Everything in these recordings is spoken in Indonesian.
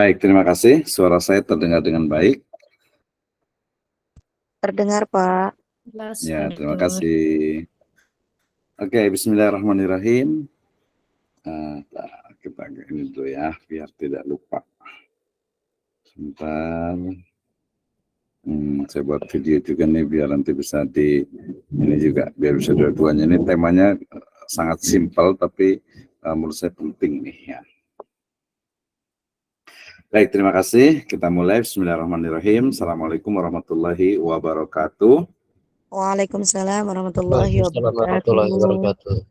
Baik, terima kasih. Suara saya terdengar dengan baik. Terdengar, Pak. Ya, terima kasih. Oke, bismillahirrahmanirrahim. Kita ini dulu ya, biar tidak lupa. Sebentar. Saya buat video juga nih, biar nanti bisa ini juga, biar bisa dua-duanya. Ini temanya sangat simpel, tapi menurut saya penting nih ya. Baik, terima kasih. Kita mulai. Bismillahirrahmanirrahim. Assalamualaikum warahmatullahi wabarakatuh. Waalaikumsalam warahmatullahi wabarakatuh.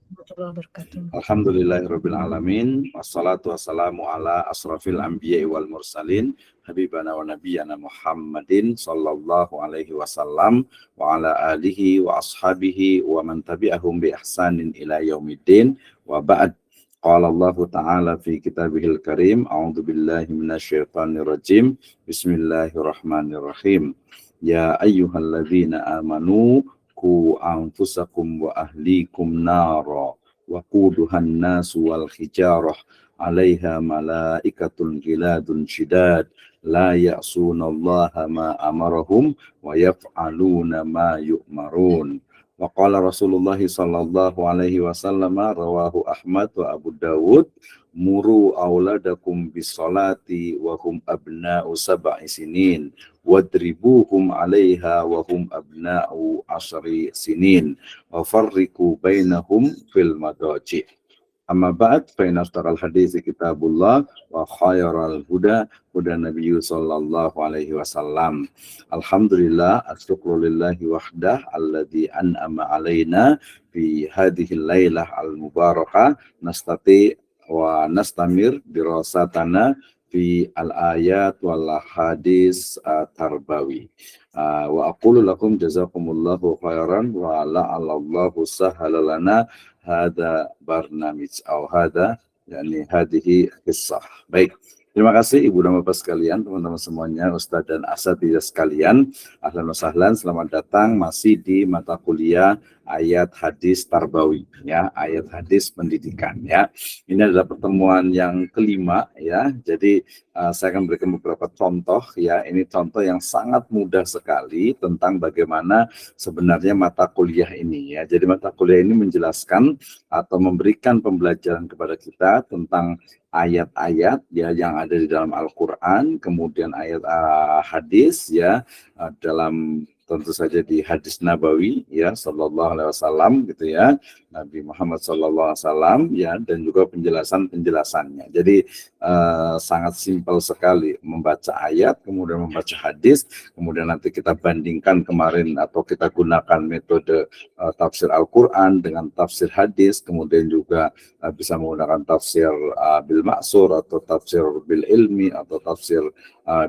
Alhamdulillahirabbil alamin. Wassalatu wassalamu ala asrafil anbiya'i wal mursalin habibana wa nabiyyana Muhammadin sallallahu alaihi wasallam wa ala alihi wa ashabihi wa man tabi'ahum bi ihsanin ila yaumiddin wa ba'd. Qala Allah Ta'ala fi kitabihil karim, a'udzu billahi minasyaitonir rajim. Bismillahirrahmanirrahim. Ya ayyuhalladzina amanu qu anfusakum wa ahlikum nara wa quduhan nasu wal hijarah 'alaiha malaikatun ghiladun syidad la ya'sunallaha ma amarahum wa yaf'aluna ma yu'marun. Wa qala Rasulullah sallallahu alaihi wasallam, rawahu Ahmad wa Abu Dawud, muru auladakum bis salati wa hum abna'u sab'i sinin wadribuhum 'alaiha wa hum abna'u 10 sinin wa farriqu bainahum fil madaji'. Amma ba'd, fa inna asdaqal hadits kitabullah wa khairal huda huda nabiyyu sallallahu alaihi wasallam. Alhamdulillah, asyukru lillahi wahdah alladzi an'ama alaina fi hadhihi lailah al-mubarakah nastati wa nastamir dirasatana fi al-ayat wal hadis tarbawi. Wa aqulu lakum jazakumullahu khairan wa la'allahu sahhala lana hada barnamij atau hada yakni hadihi qissah. Baik. Terima kasih Ibu dan Bapak sekalian, teman-teman semuanya, Ustadz dan Asatidzah sekalian. Ahlan wa sahlan, selamat datang masih di mata kuliah ayat hadis tarbawi ya, ayat hadis pendidikan ya. Ini adalah pertemuan yang kelima ya. Jadi saya akan berikan beberapa contoh ya. Ini contoh yang sangat mudah sekali tentang bagaimana sebenarnya mata kuliah ini ya. Jadi mata kuliah ini menjelaskan atau memberikan pembelajaran kepada kita tentang ayat-ayat ya yang ada di dalam Al-Qur'an, kemudian ayat hadis ya dalam tentu saja di hadis Nabawi ya sallallahu alaihi wasallam gitu ya, Nabi Muhammad sallallahu alaihi wasallam ya, dan juga penjelasannya. Jadi sangat simpel sekali membaca ayat, kemudian membaca hadis, kemudian nanti kita bandingkan kemarin atau kita gunakan metode tafsir Al-Qur'an dengan tafsir hadis, kemudian juga bisa menggunakan tafsir bil ma'sur atau tafsir bil ilmi atau tafsir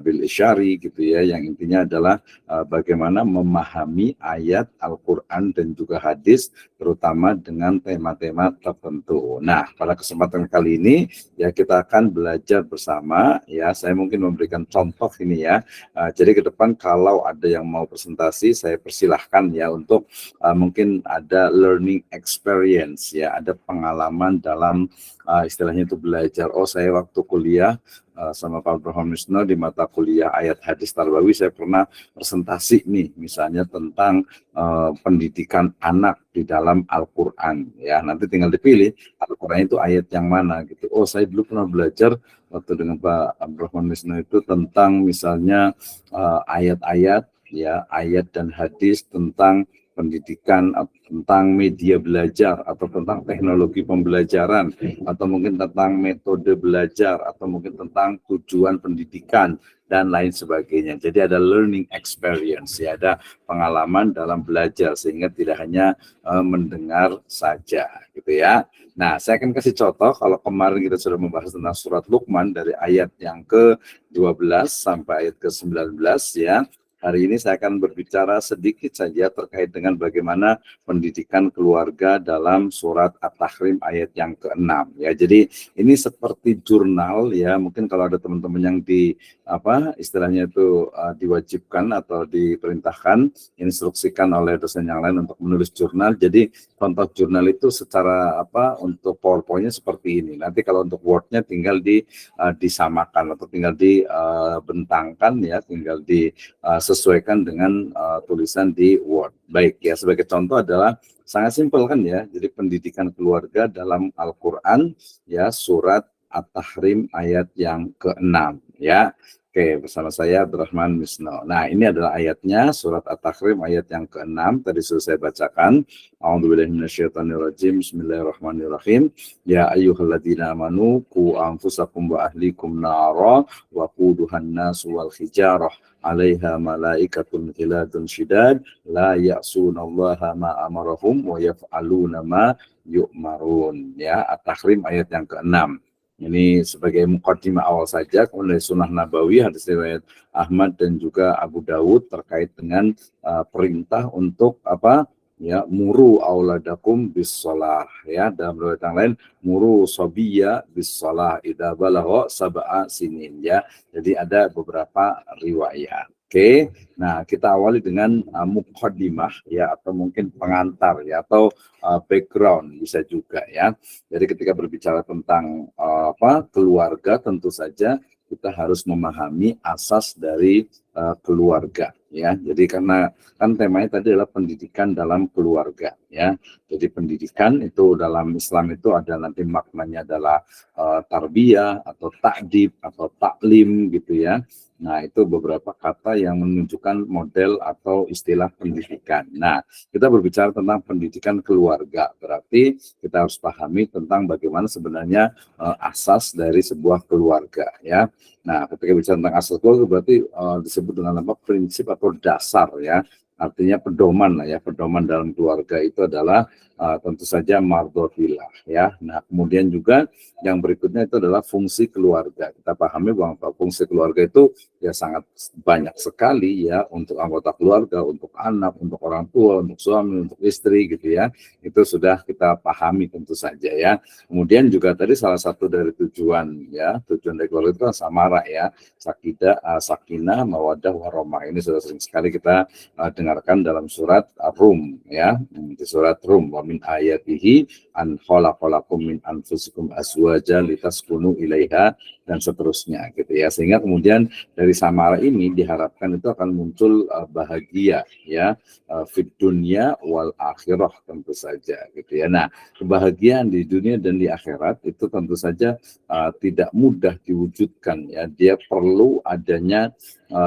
bil isyari gitu ya, yang intinya adalah bagaimana memahami ayat Al-Quran dan juga hadis terutama dengan tema-tema tertentu. Nah, pada kesempatan kali ini ya kita akan belajar bersama ya. Saya mungkin memberikan contoh ini ya. Jadi ke depan kalau ada yang mau presentasi, saya persilahkan ya untuk mungkin ada learning experience ya, ada pengalaman dalam istilahnya itu belajar. Oh, saya waktu kuliah sama Pak Abraham Wisno di mata kuliah ayat hadis tarbawi saya pernah presentasi nih misalnya tentang pendidikan anak di dalam Al-Quran ya, nanti tinggal dipilih Al-Quran itu ayat yang mana gitu. Oh, saya dulu pernah belajar waktu dengan Pak Abraham Wisno itu tentang misalnya ayat-ayat ya, ayat dan hadis tentang pendidikan, tentang media belajar atau tentang teknologi pembelajaran atau mungkin tentang metode belajar atau mungkin tentang tujuan pendidikan dan lain sebagainya. Jadi ada learning experience ya, ada pengalaman dalam belajar sehingga tidak hanya mendengar saja gitu ya. Nah, saya akan kasih contoh. Kalau kemarin kita sudah membahas tentang surat Luqman dari ayat yang ke-12 sampai ayat ke-19 ya. Hari ini saya akan berbicara sedikit saja terkait dengan bagaimana pendidikan keluarga dalam surat At-Tahrim ayat yang ke-6 ya. Jadi ini seperti jurnal ya, mungkin kalau ada teman-teman yang istilahnya itu diwajibkan atau diperintahkan, instruksikan oleh dosen yang lain untuk menulis jurnal. Jadi contoh jurnal itu secara untuk PowerPoint-nya seperti ini. Nanti kalau untuk Word-nya tinggal disamakan atau tinggal dibentangkan ya, tinggal disesuaikan dengan tulisan di Word. Baik ya, sebagai contoh adalah sangat simpel kan ya. Jadi pendidikan keluarga dalam Al-Qur'an ya, surat At-Tahrim ayat yang ke-6 ya. Oke, bersama saya Abdurrahman Misno. Nah, ini adalah ayatnya, surat At-Tahrim ayat yang ke-6. Tadi sudah saya bacakan. A'udzubillahi minasyaitonirrajim. Bismillahirrahmanirrahim. Ya ayyuhalladzina amanu qu anfusakum wa ahlikum nara wa quduhan nasu wal hijarah 'alaiha malaikatun ghiladun syidad la ya'sunallaha ma amarahum wa yaf'aluna ma yu'marun. Ya, At-Tahrim ayat yang ke-6. Ini sebagai muqaddimah awal saja, kemudian dari Sunnah Nabawi, hadis riwayat Ahmad dan juga Abu Dawud terkait dengan perintah untuk muru auladakum bis shalah ya, dalam riwayat yang lain muru sabiyya bis shalah idza balagha sab'a sinin ya. Jadi ada beberapa riwayat. Oke, nah kita awali dengan muqaddimah ya, atau mungkin pengantar ya, atau background bisa juga ya. Jadi ketika berbicara tentang keluarga, tentu saja kita harus memahami asas dari keluarga ya. Jadi karena kan temanya tadi adalah pendidikan dalam keluarga ya. Jadi pendidikan itu dalam Islam itu ada nanti maknanya adalah tarbiyah atau ta'dib atau taklim gitu ya. Nah, itu beberapa kata yang menunjukkan model atau istilah pendidikan. Nah, kita berbicara tentang pendidikan keluarga, berarti kita harus pahami tentang bagaimana sebenarnya asas dari sebuah keluarga ya. Nah, ketika bicara tentang asas keluarga berarti disebut dengan prinsip atau dasar ya. Artinya pedoman lah ya, pedoman dalam keluarga itu adalah tentu saja mardhatillah ya. Nah, kemudian juga yang berikutnya itu adalah fungsi keluarga. Kita pahami bahwa fungsi keluarga itu ya sangat banyak sekali ya, untuk anggota keluarga, untuk anak, untuk orang tua, untuk suami, untuk istri gitu ya. Itu sudah kita pahami tentu saja ya. Kemudian juga tadi salah satu dari tujuan dari keluarga itu samara ya, sakinah, mawaddah, warahmah. Ini sudah sering sekali kita dengarkan dalam surat Rum ya, di surat Rum, wa min ayatihi an khalaqalakum min anfusikum azwaja litaskunu ilaiha, dan seterusnya gitu ya. Sehingga kemudian dari samara ini diharapkan itu akan muncul bahagia ya, fid dunya wal akhirah tentu saja gitu ya. Nah, kebahagiaan di dunia dan di akhirat itu tentu saja tidak mudah diwujudkan ya. Dia perlu adanya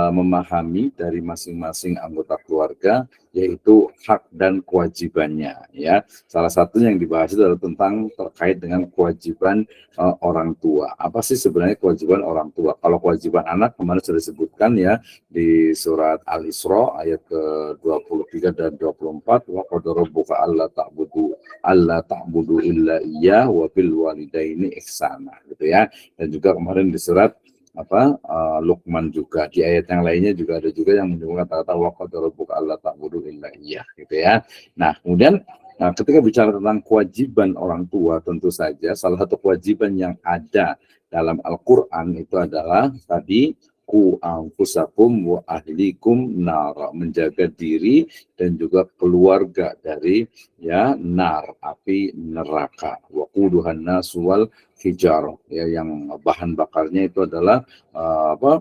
memahami dari masing-masing anggota keluarga, yaitu hak dan kewajibannya ya. Salah satunya yang dibahas itu adalah tentang terkait dengan kewajiban orang tua. Apa sih sebenarnya kewajiban orang tua? Kalau kewajiban anak kemarin sudah disebutkan ya di surat Al-Isra ayat ke-23 dan 24, wa qadara rabbuka alla ta'budu illa iyyah wa bil walidaini ihsana gitu ya. Dan juga kemarin di surat Luqman juga, di ayat yang lainnya juga ada juga yang menyebutkan kata-kata wa qadara rabbuka alla ta'budu illa iyyah gitu ya. Nah, kemudian ketika bicara tentang kewajiban orang tua, tentu saja salah satu kewajiban yang ada dalam Al-Qur'an itu adalah tadi ku anfusakum wa ahlikum nar, menjaga diri dan juga keluarga dari nar, api neraka, wa quduhan nas wal hijar ya, yang bahan bakarnya itu adalah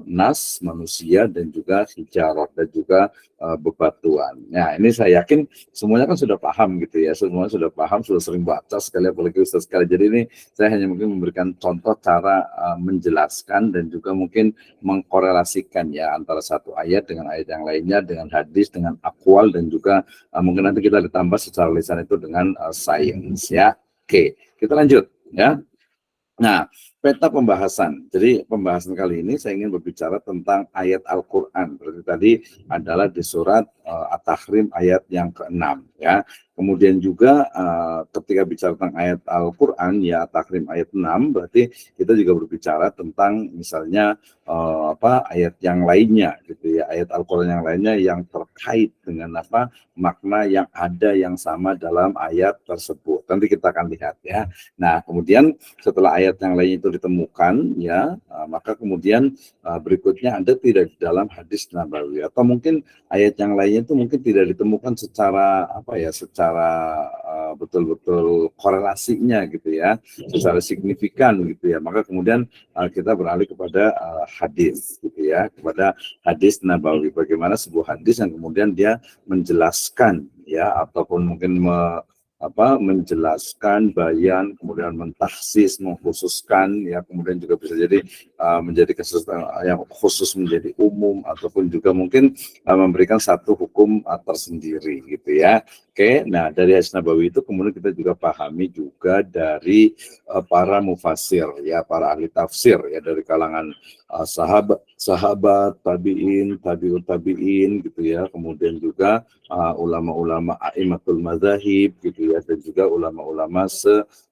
nas, manusia, dan juga hijarah, dan juga bebatuan. Nah, ini saya yakin semuanya kan sudah paham gitu ya, semuanya sudah paham, sudah sering baca sekali, apalagi Ustaz sekali. Jadi ini saya hanya mungkin memberikan contoh cara menjelaskan dan juga mungkin mengkorelasikan ya antara satu ayat dengan ayat yang lainnya, dengan hadis, dengan akwal, dan juga mungkin nanti kita ditambah secara lisan itu dengan sains ya. Oke, kita lanjut ya. Nah, peta pembahasan. Jadi pembahasan kali ini saya ingin berbicara tentang ayat Al-Qur'an. Berarti tadi adalah di surat At-Tahrim ayat yang ke-6 ya. Kemudian juga ketika bicara tentang ayat Al-Qur'an ya Tahrim ayat 6 berarti kita juga berbicara tentang misalnya ayat yang lainnya gitu ya, ayat Al-Qur'an yang lainnya yang terkait dengan makna yang ada yang sama dalam ayat tersebut. Nanti kita akan lihat ya. Nah, kemudian setelah ayat yang lain itu ditemukan ya, maka kemudian berikutnya ada tidak di dalam hadis Nabawi atau mungkin ayat yang lainnya itu mungkin tidak ditemukan secara secara betul-betul korelasinya gitu ya, secara signifikan gitu ya. Maka kemudian kita beralih kepada hadis gitu ya, kepada hadis Nabawi. Bagaimana sebuah hadis yang kemudian dia menjelaskan ya ataupun mungkin menjelaskan, bayan, kemudian mentahsis, mengkhususkan, ya kemudian juga bisa jadi menjadi kasus yang khusus menjadi umum ataupun juga mungkin memberikan satu hukum tersendiri gitu ya. Oke, nah dari hadis Nabawi itu kemudian kita juga pahami juga dari para mufasir ya, para ahli tafsir ya dari kalangan sahabat, tabi'in, tabi'ut tabi'in gitu ya, kemudian juga ulama-ulama a'immatul madzahib gitu ya, dan juga ulama-ulama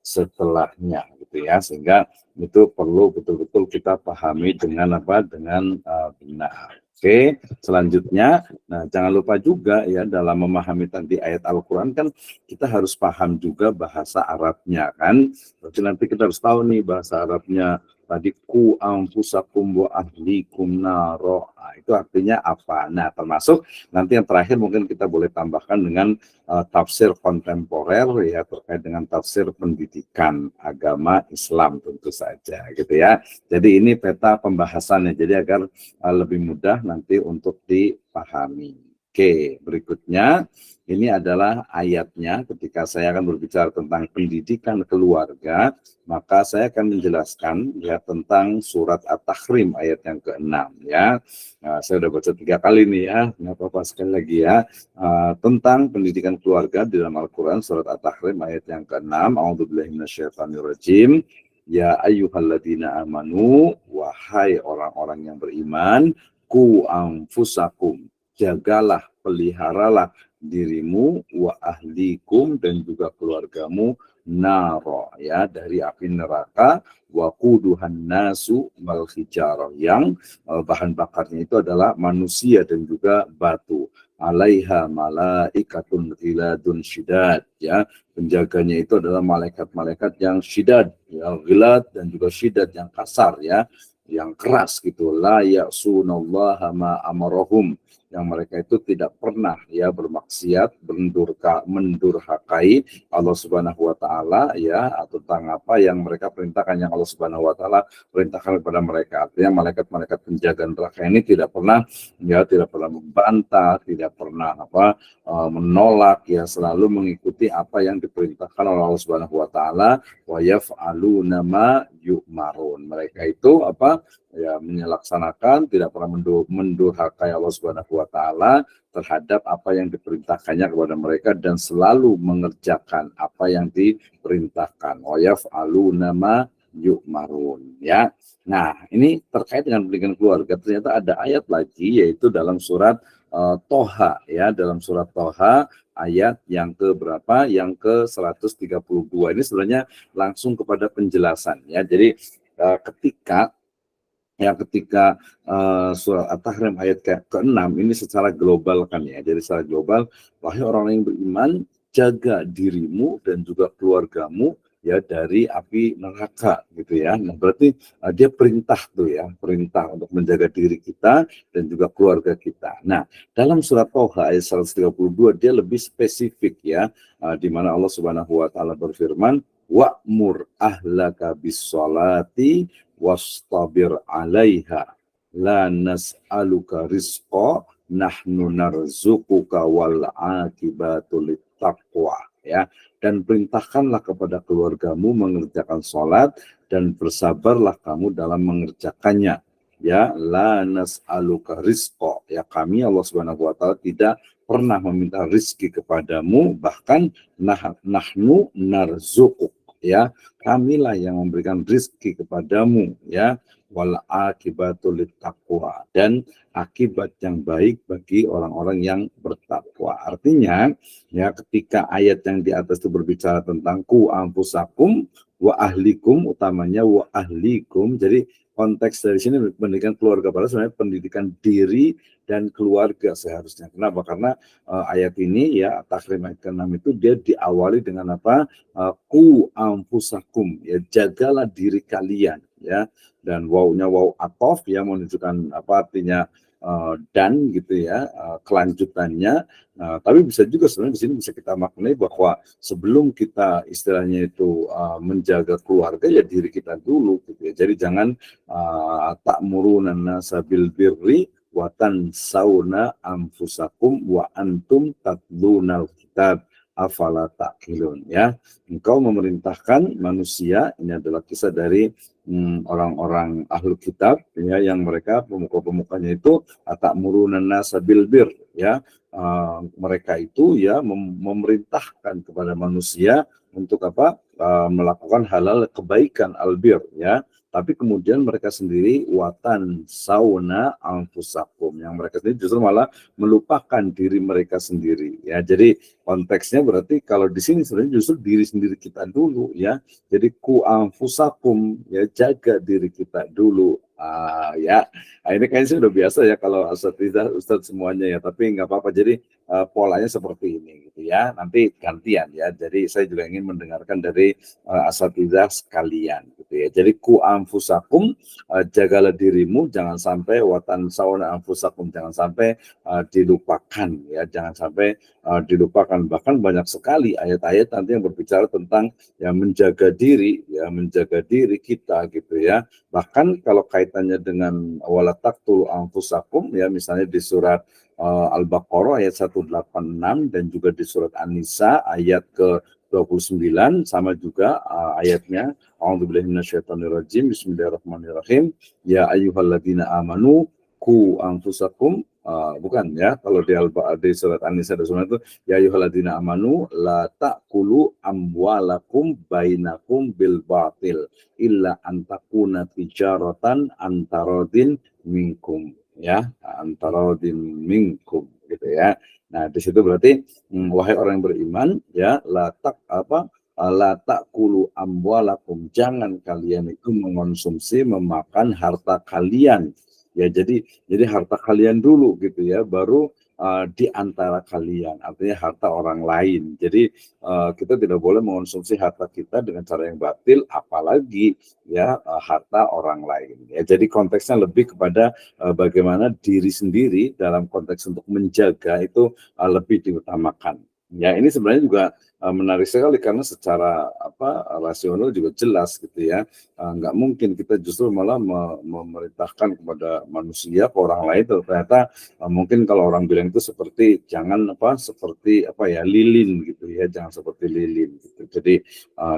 setelahnya gitu ya, sehingga itu perlu betul-betul kita pahami dengan benar. Oke, selanjutnya, nah jangan lupa juga ya dalam memahami tadi ayat Al-Quran kan kita harus paham juga bahasa Arabnya kan. Berarti nanti kita harus tahu nih bahasa Arabnya tadi ku anfusakum wa ahlikum naro. Nah, itu artinya apa? Nah, termasuk nanti yang terakhir mungkin kita boleh tambahkan dengan tafsir kontemporer ya terkait dengan tafsir pendidikan agama Islam tentu saja gitu ya. Jadi ini peta pembahasannya jadi agar lebih mudah nanti untuk dipahami. Oke, berikutnya ini adalah ayatnya ketika saya akan berbicara tentang pendidikan keluarga, maka saya akan menjelaskan ya tentang surat At-Tahrim ayat yang ke-6 ya. Nah, saya sudah baca 3 kali nih ya, nggak apa-apa sekali lagi ya. Tentang pendidikan keluarga di dalam Al-Quran surat At-Tahrim ayat yang ke-6. A'udzubillahi minasyaitonirrajim. Ya ayyuhalladzina amanu, wahai orang-orang yang beriman, ku anfusakum, jagalah, peliharalah dirimu, wa ahlikum, dan juga keluargamu, naro, ya, dari api neraka, wa quduhan nasu wal hijarah, yang bahan bakarnya itu adalah manusia dan juga batu. Alaiha malaikatun ghiladun syidad, ya, penjaganya itu adalah malaikat-malaikat yang syidad, ya, ghilad dan juga syidad yang kasar ya, yang keras gitu. La ya'sunallaha ma amarahum, yang mereka itu tidak pernah ya bermaksiat, mendurhakai Allah Subhanahu wa taala ya, atau tentang apa yang mereka perintahkan, yang Allah Subhanahu wa taala perintahkan kepada mereka. Artinya malaikat-malaikat penjaga neraka ini tidak pernah membantah, tidak pernah menolak ya, selalu mengikuti apa yang diperintahkan oleh Allah Subhanahu wa taala, wa yaf'aluna ma yu'marun. Mereka itu menyelaksanakan, tidak pernah mendurhakai Allah Subhanahu wa taala terhadap apa yang diperintahkannya kepada mereka, dan selalu mengerjakan apa yang diperintahkan. Wa yaf'aluna ma yu'marun ya. Nah, ini terkait dengan pendidikan keluarga. Ternyata ada ayat lagi yaitu dalam surat Toha ya, dalam surat Toha ayat yang ke berapa? Yang ke 132. Ini sebenarnya langsung kepada penjelasan ya. Jadi ketika surat At-Tahrim ayat ke-6 ini secara global kan ya. Jadi secara global, wahai orang yang beriman, jaga dirimu dan juga keluargamu ya dari api neraka gitu ya. Nah, berarti dia perintah tuh ya, perintah untuk menjaga diri kita dan juga keluarga kita. Nah, dalam surat Toha ayat 132 dia lebih spesifik ya, di mana Allah Subhanahu wa taala berfirman, wa'mur ahlaka bis-sholati wastabir 'alaiha la nas'aluka rizqa nahnu narzuquka wal 'aqibatu littaqwa ya, dan perintahkanlah kepada keluargamu mengerjakan salat dan bersabarlah kamu dalam mengerjakannya ya. La nas'aluka rizqa, ya, kami Allah Subhanahu wa taala tidak pernah meminta rizki kepadamu, bahkan nahnu narzuquk, ya, kamilah yang memberikan rizki kepadamu, ya, wal akibatul taqwa, dan akibat yang baik bagi orang-orang yang bertakwa. Artinya, ya, ketika ayat yang di atas itu berbicara tentang ku anfusakum wa ahlikum, utamanya wa ahlikum, jadi konteks dari sini pendidikan keluarga, padahal sebenarnya pendidikan diri dan keluarga seharusnya. Kenapa? Karena ayat ini, ya, Tahrim ayat ke-6 itu dia diawali dengan apa? Ku anfusakum, ya, jagalah diri kalian, ya, dan wawunya waw atof, ya, menunjukkan apa artinya dan gitu, ya, kelanjutannya. Nah, tapi bisa juga sebenarnya di sini bisa kita maknai bahwa sebelum kita istilahnya itu menjaga keluarga, ya diri kita dulu gitu, ya. Jadi jangan ta'muruna nasa bil birri wa tansawna anfusakum wa antum tatlunal kitab afala ta'qilun, ya. Engkau memerintahkan manusia, ini adalah kisah dari orang-orang ahlul kitab, ya, yang mereka pemuka-pemukanya itu ta'muruna nasa bil bir, ya. Mereka itu, ya, memerintahkan kepada manusia untuk apa? Melakukan halal kebaikan, albir, ya. Tapi kemudian mereka sendiri watan sauna anfusakum, yang mereka sendiri justru malah melupakan diri mereka sendiri, ya. Jadi konteksnya berarti kalau di sini sebenarnya justru diri sendiri kita dulu, ya. Jadi ku anfusakum, ya, jaga diri kita dulu. Ya, ini kayaknya sudah biasa ya kalau Ustadz semuanya, ya, tapi nggak apa-apa. Jadi polanya seperti ini gitu, ya. Nanti gantian, ya. Jadi saya juga ingin mendengarkan dari asatidzah sekalian gitu, ya. Jadi ku anfusakum, jagalah dirimu, jangan sampai watan sauna anfusakum, jangan sampai dilupakan, ya, jangan sampai dilupakan. Bahkan banyak sekali ayat-ayat nanti yang berbicara tentang yang menjaga diri, ya, menjaga diri kita gitu, ya. Bahkan kalau kaitannya dengan wala taqtulu anfusakum, ya, misalnya di surat Al-Baqarah ayat 186 dan juga di surat An-Nisa ayat ke-29 sama juga ayatnya. A'udzubillahi minasyaitonirrajim. Bismillahirrahmanirrahim. Ya ayyuhalladzina amanu ku anfusakum, bukan, ya, kalau di surat An-Nisa ada surat itu ya ayyuhalladzina amanu la ta'kulu amwalakum bainakum bil batil illa antakuna tijaratan antarodin minkum, ya, antarodin minkum gitu, ya. Nah, di situ berarti wahai orang yang beriman, ya, la ta'kulu amwalakum, jangan kalian itu mengonsumsi, memakan harta kalian, ya. Jadi harta kalian dulu gitu, ya, baru di antara kalian, artinya harta orang lain. Jadi kita tidak boleh mengonsumsi harta kita dengan cara yang batil, apalagi, ya, harta orang lain, ya. Jadi konteksnya lebih kepada bagaimana diri sendiri dalam konteks untuk menjaga itu lebih diutamakan. Ya, ini sebenarnya juga menarik sekali karena secara rasional juga jelas gitu, ya. Nggak mungkin kita justru malah memerintahkan kepada manusia, ke orang lain, ternyata mungkin kalau orang bilang itu seperti seperti lilin gitu, ya, jangan seperti lilin gitu. Jadi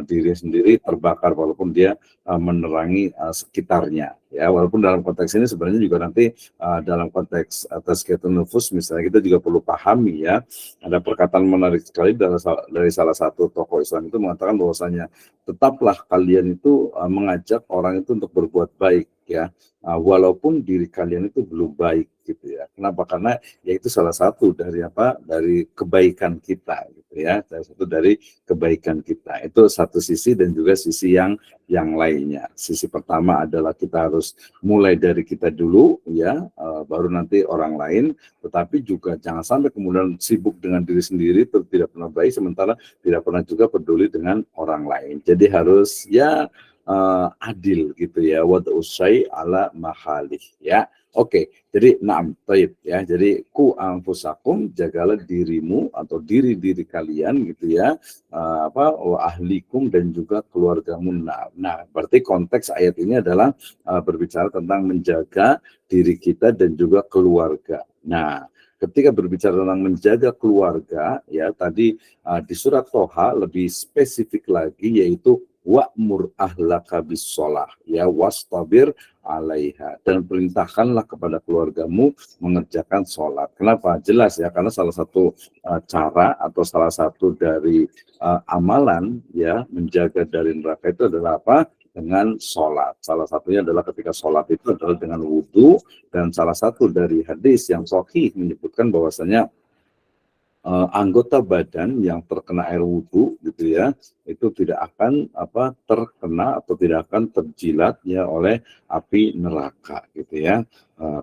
diri sendiri terbakar walaupun dia menerangi sekitarnya, ya. Walaupun dalam konteks ini sebenarnya juga nanti dalam konteks tazkiyatun nufus misalnya kita juga perlu pahami, ya. Ada perkataan menarik sekali dari salah satu tokoh Islam itu mengatakan bahwasanya tetaplah kalian itu mengajak orang itu untuk berbuat baik, ya, walaupun diri kalian itu belum baik gitu, ya. Kenapa? Karena ya itu salah satu dari kebaikan kita gitu, ya. Salah satu dari kebaikan kita. Itu satu sisi dan juga sisi yang lainnya. Sisi pertama adalah kita harus mulai dari kita dulu, ya, baru nanti orang lain, tetapi juga jangan sampai kemudian sibuk dengan diri sendiri, tidak pernah baik, sementara tidak pernah juga peduli dengan orang lain. Jadi harus, ya, adil gitu, ya, wa usai ala mahalih, ya. Oke, jadi taib, ya. Jadi ku anfusakum, jagalah dirimu atau diri kalian gitu, ya, wa ahlikum, dan juga keluargamu. Nah, berarti konteks ayat ini adalah berbicara tentang menjaga diri kita dan juga keluarga. Nah, ketika berbicara tentang menjaga keluarga, ya, tadi di surat Toha lebih spesifik lagi, yaitu wa'mur ahlaka bis-shalah ya wastabir 'alaiha, dan perintahkanlah kepada keluargamu mengerjakan sholat. Kenapa? Jelas ya, karena salah satu cara atau salah satu dari amalan ya menjaga dari neraka itu adalah apa? Dengan sholat. Salah satunya adalah ketika sholat itu adalah dengan wudhu, dan salah satu dari hadis yang sahih menyebutkan bahwasanya anggota badan yang terkena air wudhu gitu ya, itu tidak akan terkena atau tidak akan terjilat ya oleh api neraka gitu ya.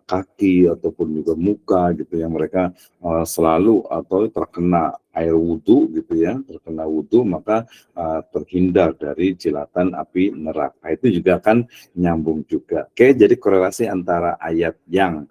Kaki ataupun juga muka gitu ya, mereka selalu atau terkena air wudhu gitu ya, terkena wudhu maka terhindar dari jilatan api neraka. Itu juga kan nyambung juga. Oke, jadi korelasi antara ayat yang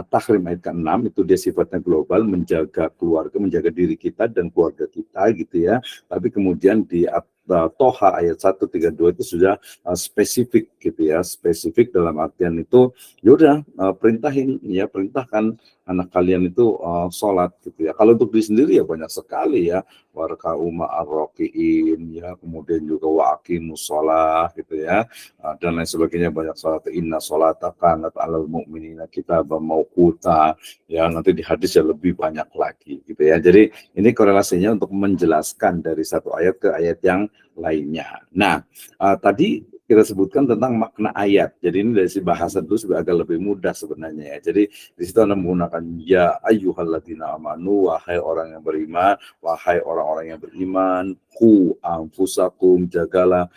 At-Tahrim ayat ke-6 itu dia sifatnya global, menjaga keluarga, menjaga diri kita dan keluarga kita gitu ya. Tapi kemudian di Toha ayat 132 itu sudah spesifik gitu ya, spesifik dalam artian itu yaudah perintahkan anak kalian itu sholat gitu ya. Kalau untuk diri sendiri ya banyak sekali ya, warka'u ma'ar-raki'in ya, kemudian juga wa'aqimus sholat gitu ya, dan lain sebagainya, banyak sholat, inna sholata kanat alal mu'minina kitaban mauquta ya, nanti di hadis ya lebih banyak lagi gitu ya. Jadi ini korelasinya untuk menjelaskan dari satu ayat ke ayat yang lainnya. Nah, tadi kita sebutkan tentang makna ayat. Jadi ini dari si bahasa dulu supaya agak lebih mudah sebenarnya ya. Jadi di situ Anda menggunakan ya ayyuhalladzina amanu, wahai orang yang beriman, wahai orang-orang yang beriman, ku anfusakum, jagalah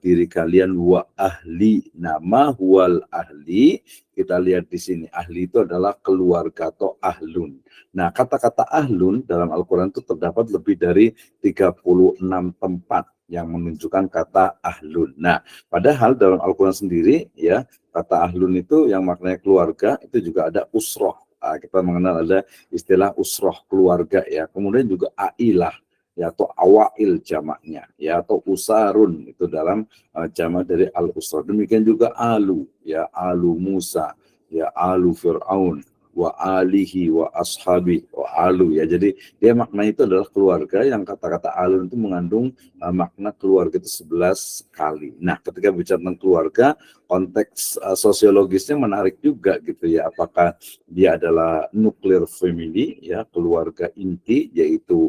diri kalian, wa ahli, nama wal ahli. Kita lihat di sini ahli itu adalah keluarga atau ahlun. Nah, kata-kata ahlun dalam Al-Qur'an itu terdapat lebih dari 36 tempat yang menunjukkan kata ahlun. Nah, padahal dalam Al-Quran sendiri ya, kata ahlun itu yang maknanya keluarga itu juga ada usroh. Kita mengenal ada istilah usroh keluarga ya. Kemudian juga ailah ya, atau awail jamaknya ya, atau usarun itu dalam jamak dari al-usrah. Demikian juga alu ya, alu Musa ya, alu Fir'aun wa alihi wa ashabi wa alu ya. Jadi dia maknanya itu adalah keluarga, yang kata-kata alu itu mengandung makna keluarga itu 11 kali. Nah, ketika bicara tentang keluarga, konteks sosiologisnya menarik juga gitu ya. Apakah dia adalah nuclear family ya, keluarga inti, yaitu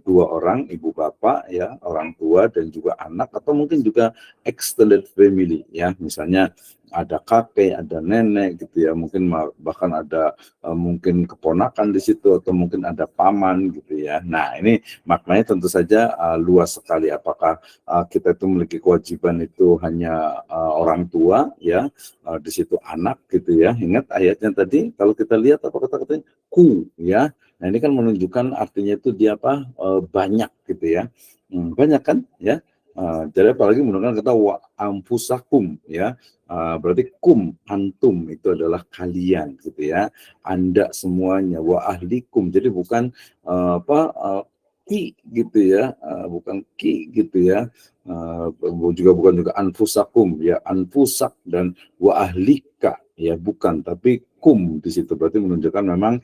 dua orang, ibu bapak ya, orang tua dan juga anak, atau mungkin juga extended family ya, misalnya ada kakek, ada nenek gitu ya, mungkin bahkan ada mungkin keponakan di situ, atau mungkin ada paman gitu ya. Nah, ini maknanya tentu saja luas sekali. Apakah kita itu memiliki kewajiban itu hanya orang tua ya, di situ anak gitu ya. Ingat ayatnya tadi, kalau kita lihat apa kata-katanya, ku ya. Nah, ini kan menunjukkan artinya itu dia apa, banyak gitu ya. Banyak kan ya. Jadi apalagi menggunakan kata wa amfusakum ya, berarti kum, antum itu adalah kalian gitu ya, anda semuanya, wa ahlikum, jadi bukan ki gitu ya, bukan ki gitu ya, juga bukan juga anfusakum ya, anfusak dan wa ahlika ya, bukan, tapi kum di situ, berarti menunjukkan memang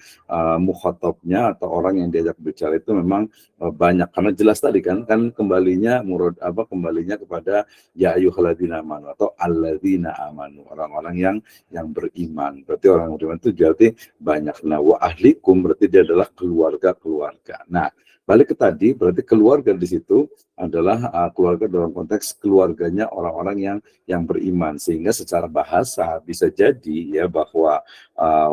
mukhatabnya atau orang yang diajak bicara itu memang banyak, karena jelas tadi kan kembalinya kembalinya kepada ya ayyuhalladzina amanu atau alladzina amanu, orang-orang yang beriman. Berarti orang yang beriman itu berarti banyak. Nah, wa ahlikum berarti dia adalah keluarga-keluarga. Nah, balik ke tadi, berarti keluarga di situ adalah keluarga dalam konteks keluarganya orang-orang yang beriman, sehingga secara bahasa bisa jadi ya bahwa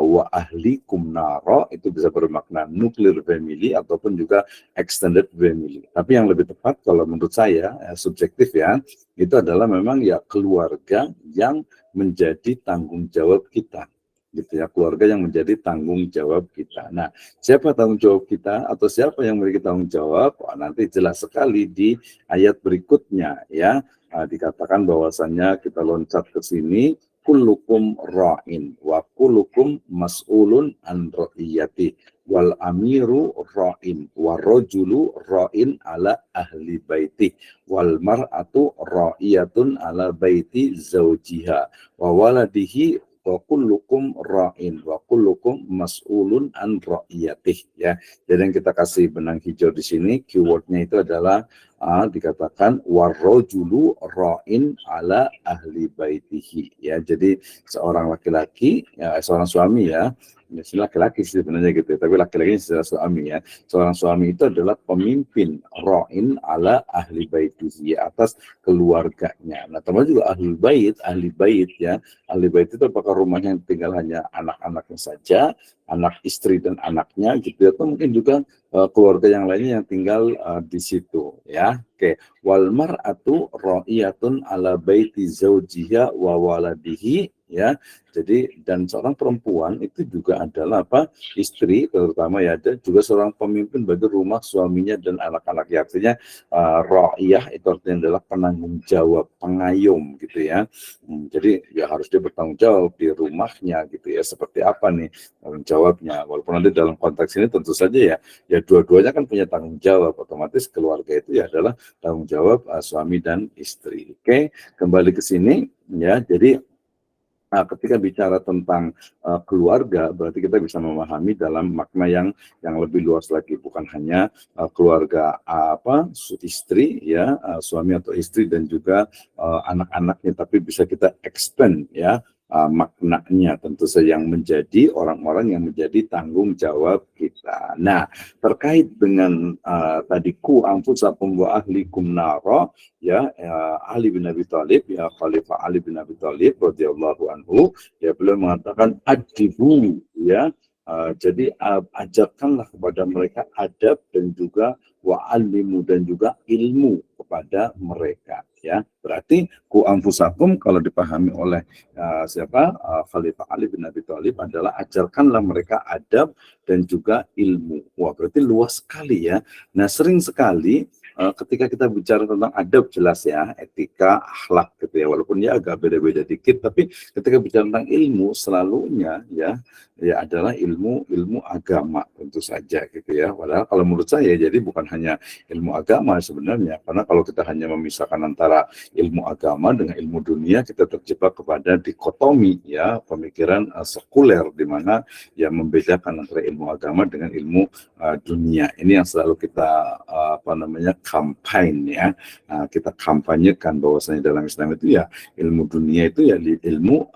wa ahlikum naro itu bisa bermakna nuclear family ataupun juga extended family. Tapi yang lebih tepat kalau menurut saya subjektif ya, itu adalah memang ya keluarga yang menjadi tanggung jawab kita gitu ya, keluarga yang menjadi tanggung jawab kita. Nah, siapa tanggung jawab kita atau siapa yang memiliki tanggung jawab? Nanti jelas sekali di ayat berikutnya ya. Dikatakan bahwasannya kita loncat ke sini, kullukum ra'in wa kullukum mas'ulun an ra'iyati wal amiru ra'in wa rajulu ra'in ala ahli baiti wal mar'atu ra'iyatun ala baiti zawjiha wa waladihi wa kullukum ra'in wa kullukum mas'ulun an ra'iyatih ya. Jadi yang kita kasih benang hijau di sini keywordnya itu adalah dikatakan warrajulu ra'in ala ahli baitihi, ya. Jadi seorang laki-laki, ya, seorang suami, ya, laki-laki sebenarnya gitu, tapi laki-laki secara suami, ya. Seorang suami itu adalah pemimpin, ra'in ala ahli baitihi, atas keluarganya. Nah, termasuk juga ahli bait, ya. Ahli bait itu apakah rumahnya yang tinggal hanya anak-anaknya saja, anak istri dan anaknya gitu, atau mungkin juga keluarga yang lainnya yang tinggal di situ, ya. Oke, wal mar'atu ra'iyatun ala baiti zaujiha wa waladihi, ya. Jadi dan seorang perempuan itu juga adalah apa? Istri terutama, ya, dan juga seorang pemimpin bagi rumah suaminya dan anak-anak, ya. Artinya ra'iyah itu artinya adalah penanggung jawab, pengayom gitu, ya. Jadi ya harus dia bertanggung jawab di rumahnya gitu, ya. Seperti apa nih tanggung jawabnya? Walaupun nanti dalam konteks ini tentu saja, ya dua-duanya kan punya tanggung jawab, otomatis keluarga itu ya adalah tanggung jawab suami dan istri. Oke, kembali ke sini, ya. Jadi ketika bicara tentang keluarga, berarti kita bisa memahami dalam makna yang lebih luas lagi, bukan hanya keluarga istri, ya, suami atau istri dan juga anak-anaknya, tapi bisa kita expand, ya, maknanya tentu saja yang menjadi orang-orang yang menjadi tanggung jawab kita. Nah, terkait dengan tadi ku anfusakum wa ahlikum naro, ya, Ali bin Abi Thalib, ya, Khalifah Ali bin Abi Thalib radhiyallahu anhu, ya, beliau mengatakan adibu, ya. Jadi ajarkanlah kepada mereka adab dan juga wa'alimu, dan juga ilmu kepada mereka, ya. Berarti ku anfusakum kalau dipahami oleh Khalifah Ali bin Abi Thalib adalah ajarkanlah mereka adab dan juga ilmu. Wah, berarti luas sekali, ya. Nah, sering sekali ketika kita bicara tentang adab, jelas, ya, etika, akhlak gitu, ya, walaupun ya agak beda-beda dikit, tapi ketika bicara tentang ilmu selalunya, ya adalah ilmu agama tentu saja gitu, ya. Padahal kalau menurut saya jadi bukan hanya ilmu agama sebenarnya, karena kalau kita hanya memisahkan antara ilmu agama dengan ilmu dunia, kita terjebak kepada dikotomi, ya, pemikiran sekuler, di mana ya membedakan antara ilmu agama dengan ilmu dunia. Ini yang selalu kita kampanye, ya. Kita kampanyekan bahwasanya dalam Islam itu ya ilmu dunia itu ya ilmu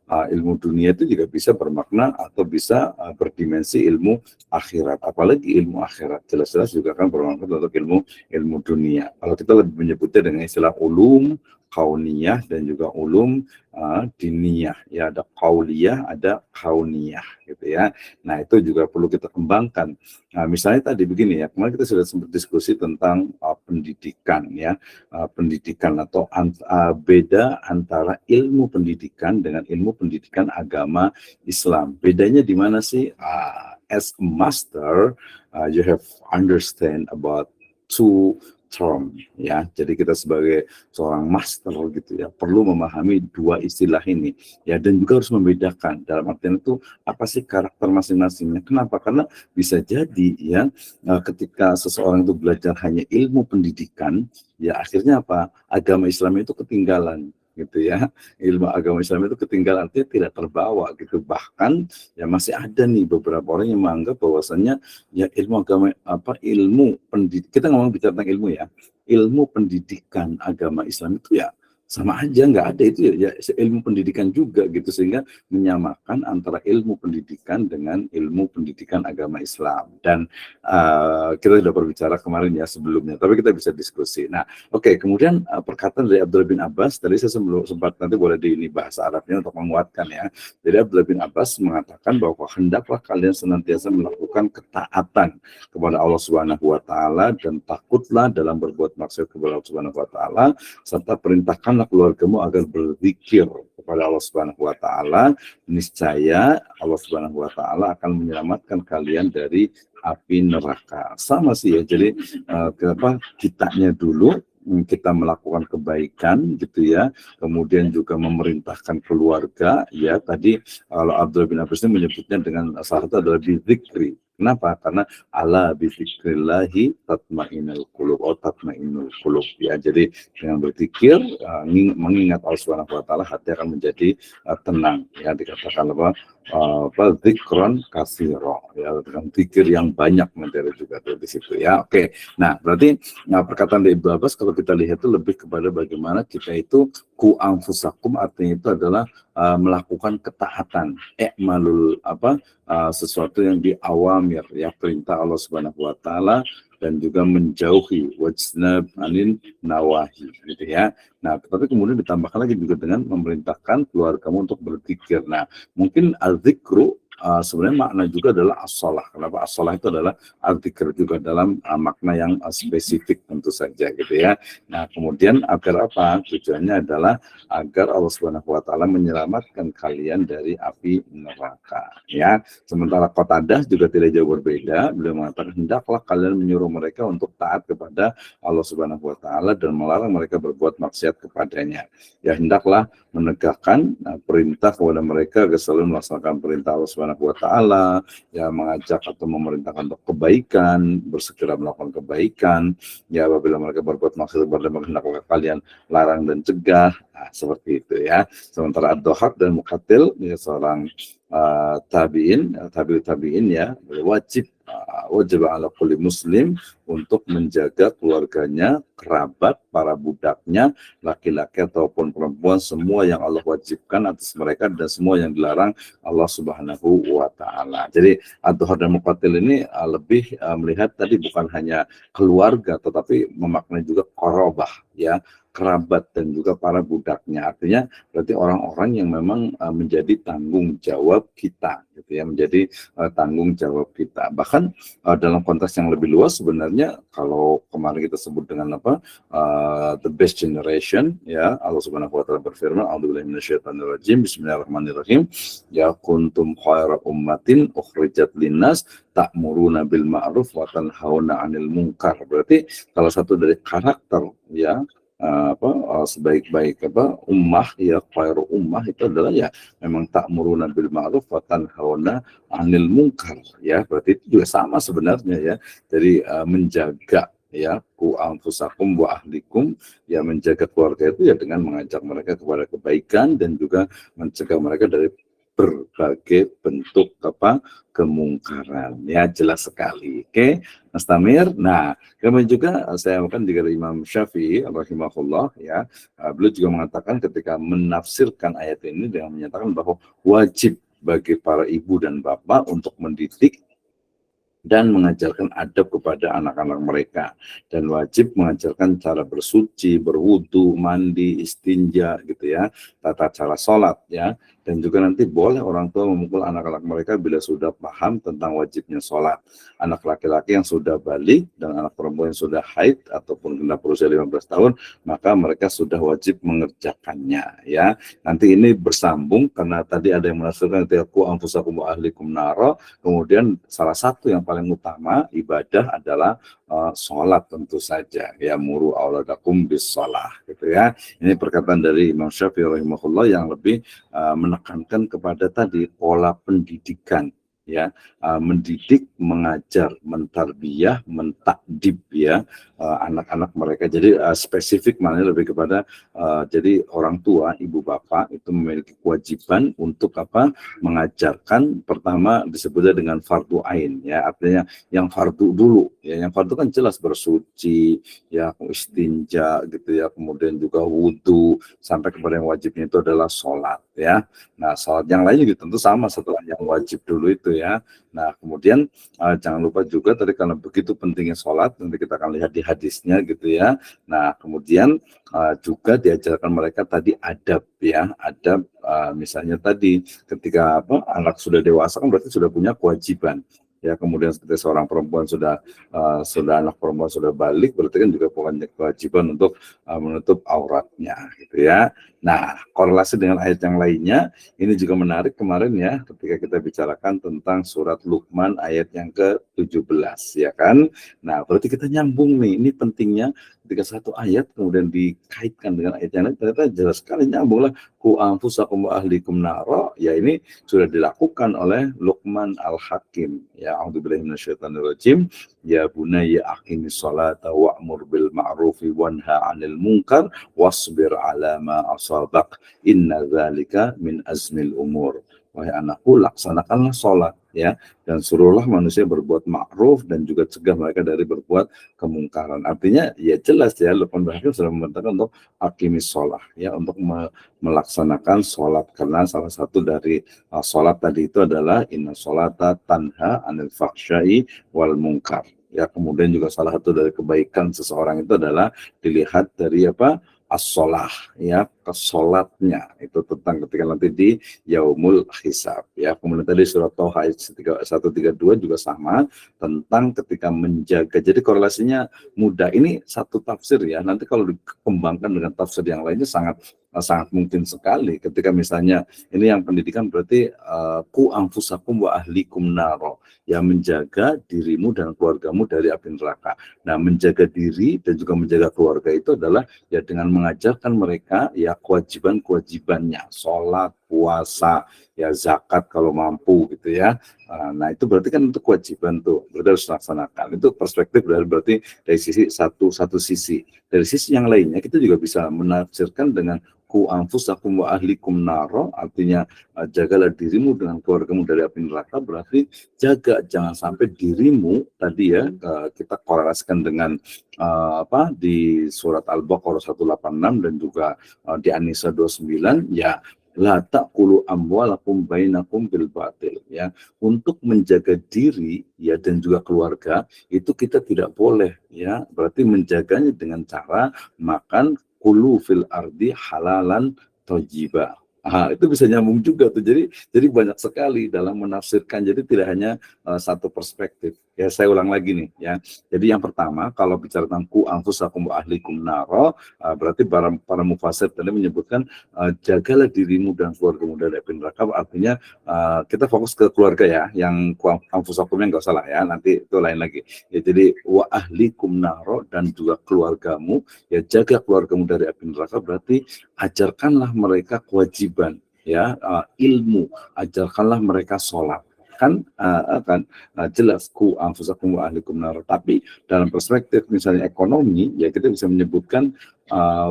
ilmu dunia itu juga bisa bermakna atau bisa berdimensi ilmu akhirat. Apalagi ilmu akhirat jelas-jelas juga kan bermakna untuk ilmu dunia. Kalau kita lebih menyebutnya dengan istilah ulum kauniyah dan juga ulum diniyah, ya, ada kauliyah, ada kauniyah gitu, ya. Nah, itu juga perlu kita kembangkan. Nah, misalnya tadi begini, ya, kemarin kita sudah sempat diskusi tentang pendidikan, ya, pendidikan atau beda antara ilmu pendidikan dengan ilmu pendidikan agama Islam. Bedanya di mana sih? As a master, you have understand about two term, ya. Jadi kita sebagai seorang master gitu, ya, perlu memahami dua istilah ini, ya, dan juga harus membedakan dalam artian itu apa sih karakter masing-masingnya. Kenapa? Karena bisa jadi, ya, ketika seseorang itu belajar hanya ilmu pendidikan, ya, akhirnya apa? Agama Islam itu ketinggalan gitu, ya. Ilmu agama Islam itu ketinggalan, artinya tidak terbawa gitu. Bahkan ya masih ada nih beberapa orang yang menganggap bahwasannya ya ilmu agama ilmu pendidik, kita ngomong bicara tentang ilmu, ya, ilmu pendidikan agama Islam itu ya sama aja, nggak ada itu, ya ilmu pendidikan juga gitu, sehingga menyamakan antara ilmu pendidikan dengan ilmu pendidikan agama Islam. Dan kita sudah berbicara kemarin, ya, sebelumnya, tapi kita bisa diskusi. Nah, oke, kemudian perkataan dari Abdullah bin Abbas tadi saya sempat, nanti boleh di ini bahasa Arabnya untuk menguatkan, ya. Jadi Abdullah bin Abbas mengatakan bahwa hendaklah kalian senantiasa melakukan ketaatan kepada Allah Subhanahu wa taala dan takutlah dalam berbuat maksiat kepada Allah Subhanahu wa taala, serta perintahkanlah keluargamu agar berzikir kepada Allah Subhanahu wa taala, niscaya Allah Subhanahu wa taala akan menyelamatkan kalian dari api neraka. Sama sih, ya. Jadi kitanya dulu kita melakukan kebaikan gitu, ya, kemudian juga memerintahkan keluarga, ya. Tadi kalau Abdullah bin Abbas ini menyebutnya dengan salah satu adalah bizikri. Kenapa? Karena ala bizikrillahi tatma'innul qulub, tatma'innul qulub, ya. Jadi dengan berzikir, mengingat Allah Subhanahu wa taala, hati akan menjadi tenang, ya. Dikatakan dzikran katsira, ya, dengan zikir yang banyak nanti ada juga tuh di situ ya. Oke. Nah, berarti perkataan dari Ibnu Abbas kalau kita lihat itu lebih kepada bagaimana kita itu ku anfusakum, artinya itu adalah melakukan ketaatan, sesuatu yang diawamir, ya, perintah Allah Subhanahu wa taala, dan juga menjauhi wajnab anil nawahi, gitu ya. Nah, tetapi kemudian ditambahkan lagi juga dengan memerintahkan keluargamu untuk berzikir. Nah, mungkin al-zikru sebenarnya makna juga adalah as-shalah. Kenapa as-shalah itu adalah al-zikr juga dalam makna yang spesifik tentu saja, gitu ya. Nah, kemudian agar apa? Tujuannya adalah agar Allah Subhanahu wa taala menyelamatkan kalian dari api neraka, ya. Sementara Qatadah juga tidak jauh berbeda. Beliau mengatakan hendaklah kalian menyuruh mereka untuk taat kepada Allah Subhanahu wa taala dan melarang mereka berbuat maksiat kepadanya. Ya, hendaklah menegakkan perintah kepada mereka agar selalu melaksanakan perintah Allah Subhanahu wa taala, ya, mengajak atau memerintahkan untuk kebaikan, bersegera melakukan kebaikan. Ya, apabila mereka berbuat maksiat kepada mereka, hendaklah kalian larang dan cegah. Nah, seperti itu ya. Sementara Ad-Dhahhak dan Muqatil, ya, seorang tabi'in ya, wajib ala kulli muslim untuk menjaga keluarganya, kerabat, para budaknya, laki-laki ataupun perempuan, semua yang Allah wajibkan atas mereka dan semua yang dilarang Allah Subhanahu wa taala. Jadi Ad-Dhahhak dan Muqatil ini lebih melihat tadi bukan hanya keluarga tetapi memaknai juga qarabah, ya, kerabat dan juga para budaknya. Artinya berarti orang-orang yang memang menjadi tanggung jawab kita, gitu ya, menjadi tanggung jawab kita. Bahkan dalam konteks yang lebih luas sebenarnya kalau kemarin kita sebut dengan the best generation, ya, Allah Subhanahu wa taala berfirman, a'udzubillahi minasyaitonirrajim, bismillahirrahmanirrahim, ya kuntum khaira ummatin ukhrijat linnas ta'muruna bil ma'ruf wa tanhauna 'anil munkar. Berarti salah satu dari karakter, ya, sebaik-baik ummah, ya, khairu ummah itu adalah ya memang ta'muruna bil ma'ruf wa tanhauna 'anil munkar, ya. Berarti itu juga sama sebenarnya, ya. Jadi menjaga, ya, ku anfusakum wa ahlikum, ya, menjaga keluarga itu ya dengan mengajak mereka kepada kebaikan dan juga mencegah mereka dari berbagai bentuk kemungkaran, ya, jelas sekali. Oke, Mas Tamir. Nah, kemudian juga saya akan dari Imam Syafi'i rahimahullah, ya, beliau juga mengatakan ketika menafsirkan ayat ini dengan menyatakan bahwa wajib bagi para ibu dan bapak untuk mendidik dan mengajarkan adab kepada anak-anak mereka, dan wajib mengajarkan cara bersuci, berwudu, mandi, istinja, gitu ya, tata cara sholat, ya, dan juga nanti boleh orang tua memukul anak-anak mereka bila sudah paham tentang wajibnya sholat. Anak laki-laki yang sudah balik dan anak perempuan yang sudah haid ataupun genap berusia 15 tahun, maka mereka sudah wajib mengerjakannya, ya. Nanti ini bersambung karena tadi ada yang menafsirkan ku anfusakum wa ahlikum nara, kemudian salah satu yang paling utama ibadah adalah sholat tentu saja, ya, muru auladakum bis sholah, gitu ya. Ini perkataan dari Imam Syafi'i rahimahullah yang lebih menekankan kepada tadi pola pendidikan, ya, mendidik, mengajar, mentarbiyah, mentakdib, ya, anak-anak mereka. Jadi spesifik maknanya lebih kepada jadi orang tua, ibu bapak itu memiliki kewajiban untuk mengajarkan, pertama disebutnya dengan fardu ain, ya, artinya yang fardu dulu, ya, yang fardu kan jelas bersuci, ya, istinja, gitu ya, kemudian juga wudu, sampai kepada yang wajibnya itu adalah sholat, ya. Nah, sholat yang lain juga tentu sama setelah yang wajib dulu itu, ya. Nah, kemudian jangan lupa juga tadi karena begitu pentingnya sholat, nanti kita akan lihat di hadisnya, gitu ya. Nah, kemudian juga diajarkan mereka tadi adab, ya, adab, misalnya tadi ketika anak sudah dewasa kan berarti sudah punya kewajiban, ya. Kemudian ketika seorang perempuan sudah anak perempuan sudah balik, berarti kan juga punya kewajiban untuk menutup auratnya, gitu ya. Nah, korelasi dengan ayat yang lainnya ini juga menarik kemarin, ya, ketika kita bicarakan tentang surat Luqman ayat yang ke-17, ya kan. Nah, berarti kita nyambung nih, ini pentingnya ketika satu ayat kemudian dikaitkan dengan ayat yang lain, ternyata jelas sekali nyambung lah. Ku anfusakum wa ahlikum nara, ya, ini sudah dilakukan oleh Luqman Al-Hakim, ya. A'udzubillahi minasyaitonirrajim, ya bunayya aqimis sholata wa'mur bil ma'rufi wanha 'anil munkar wasbir 'ala ma asabak inna dzalika min azmil umur. wahai anakku, laksanakanlah sholat, ya, dan suruhlah manusia berbuat ma'ruf dan juga cegah mereka dari berbuat kemungkaran. Artinya ya jelas ya, Luqman Hakim sudah memerintahkan untuk aqimis sholat, ya, untuk melaksanakan sholat, karena salah satu dari sholat tadi itu adalah inna sholata tanha anil fakhsyai wal munkar. Ya, kemudian juga salah satu dari kebaikan seseorang itu adalah dilihat dari apa? As-sholah, ya, kesolatnya itu tentang ketika nanti di yaumul hisab, ya. Kemudian tadi surat Thaha ayat 132 juga sama tentang ketika menjaga. Jadi korelasinya mudah. Ini satu tafsir ya. Nanti kalau dikembangkan dengan tafsir yang lainnya sangat mungkin sekali. Ketika misalnya ini yang pendidikan berarti ku anfusakum wa ahlikum naro, ya, menjaga dirimu dan keluargamu dari api neraka. Nah, menjaga diri dan juga menjaga keluarga itu adalah ya dengan mengajarkan mereka ya kewajibannya, sholat, puasa, ya, zakat kalau mampu gitu ya. Nah, itu berarti kan itu kewajiban tuh, berarti harus laksanakan. Itu perspektif berarti dari sisi satu sisi. Dari sisi yang lainnya kita juga bisa menafsirkan dengan ku anfusakum wa ahlikum naro, artinya jagalah dirimu dengan keluargamu dari api neraka, berarti jaga jangan sampai dirimu tadi ya, kita korelasikan dengan apa di surat Al-Baqarah 186 dan juga di An-Nisa 29, ya, la taqulu amwalakum bainakum bil batil, ya, untuk menjaga diri ya dan juga keluarga itu kita tidak boleh, ya, berarti menjaganya dengan cara makan kulu fil ardi halalan thayyiba. Itu bisa nyambung juga tuh. Jadi banyak sekali dalam menafsirkan. Jadi tidak hanya satu perspektif. Ya, saya ulang lagi nih ya. Jadi yang pertama kalau bicara tentang ku anfusakum wa ahlikum naro, berarti para mufassir tadi menyebutkan jagalah dirimu dan keluargamu dari api neraka. Artinya kita fokus ke keluarga ya, yang ku anfusakumnya enggak usah lah ya, nanti itu lain lagi. Ya, jadi wa ahlikum naro dan juga keluargamu, ya, jaga keluargamu dari api neraka, berarti ajarkanlah mereka kewajiban, ya, ilmu, ajarkanlah mereka sholat. Kan jelas ku anfusakum wa ahlikum nar. Tapi dalam perspektif misalnya ekonomi, ya, kita bisa menyebutkan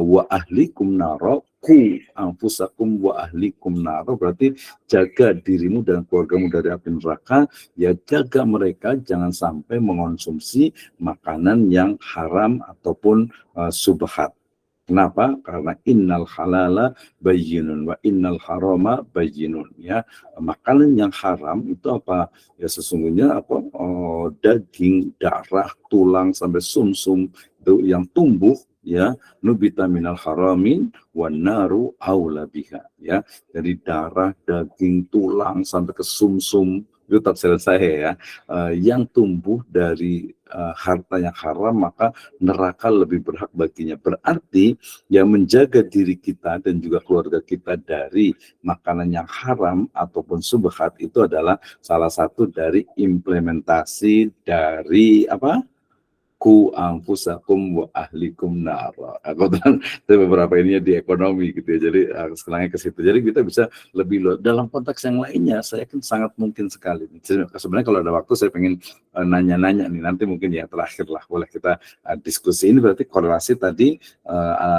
wa ahlikum naro, ku anfusakum wa ahlikum naro, berarti jaga dirimu dan keluargamu dari api neraka, ya, jaga mereka jangan sampai mengonsumsi makanan yang haram ataupun subhat. Kenapa? Karena innal halala bayyinun wa innal harama bayyinun, ya. Makanan yang haram itu apa? Ya, sesungguhnya apa? Daging, darah, tulang sampai sumsum itu yang tumbuh, ya, nubita minal haramin wan naru aula biha, ya. Dari darah, daging, tulang sampai ke sumsum itu tafsiran saya ya, yang tumbuh dari harta yang haram, maka neraka lebih berhak baginya. Berarti yang menjaga diri kita dan juga keluarga kita dari makanan yang haram ataupun subhat itu adalah salah satu dari implementasi dari apa? Ku anfusakum wa ahlikum nar. Aku kan beberapa ininya di ekonomi gitu ya. Jadi setelahnya ke situ. Jadi kita bisa lebih dalam konteks yang lainnya. Saya kan sangat mungkin sekali. Sebenarnya kalau ada waktu saya pengen nanya-nanya nih, nanti mungkin ya terakhir lah boleh kita diskusi. Ini berarti korelasi tadi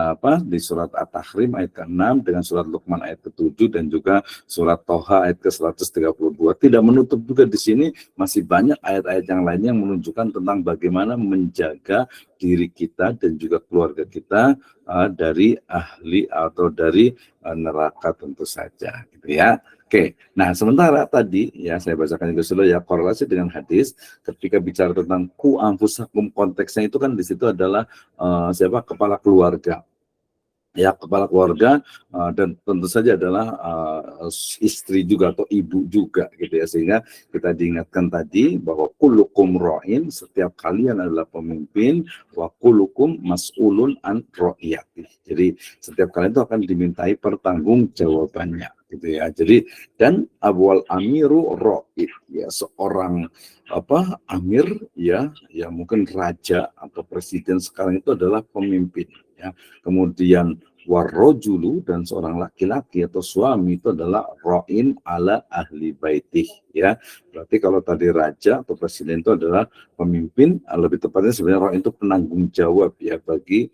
apa di surat At-Tahrim ayat ke-6 dengan surat Luqman ayat ke-7 dan juga surat Thaha ayat ke-132. Tidak menutup juga di sini masih banyak ayat-ayat yang lainnya yang menunjukkan tentang bagaimana menjaga diri kita dan juga keluarga kita dari ahli atau dari neraka tentu saja, gitu ya. Oke, nah sementara tadi ya saya bacakan juga sudah ya korelasi dengan hadis ketika bicara tentang ku anfusakum, konteksnya itu kan di situ adalah siapa? Kepala keluarga. Ya, kepala keluarga dan tentu saja adalah istri juga atau ibu juga gitu ya, sehingga kita diingatkan tadi bahwa kullukum ra'in, setiap kalian adalah pemimpin, wa kullukum mas'ulun an ra'iyati. Jadi setiap kalian itu akan dimintai pertanggungjawabannya gitu ya. Jadi dan abwal amiru ra'id, ya, seorang apa amir ya mungkin raja atau presiden sekarang itu adalah pemimpin, ya. Kemudian warrojulu, dan seorang laki-laki atau suami itu adalah ra'in ala ahli baitih, ya. Berarti kalau tadi raja atau presiden itu adalah pemimpin, lebih tepatnya sebenarnya ra'in itu penanggung jawab ya bagi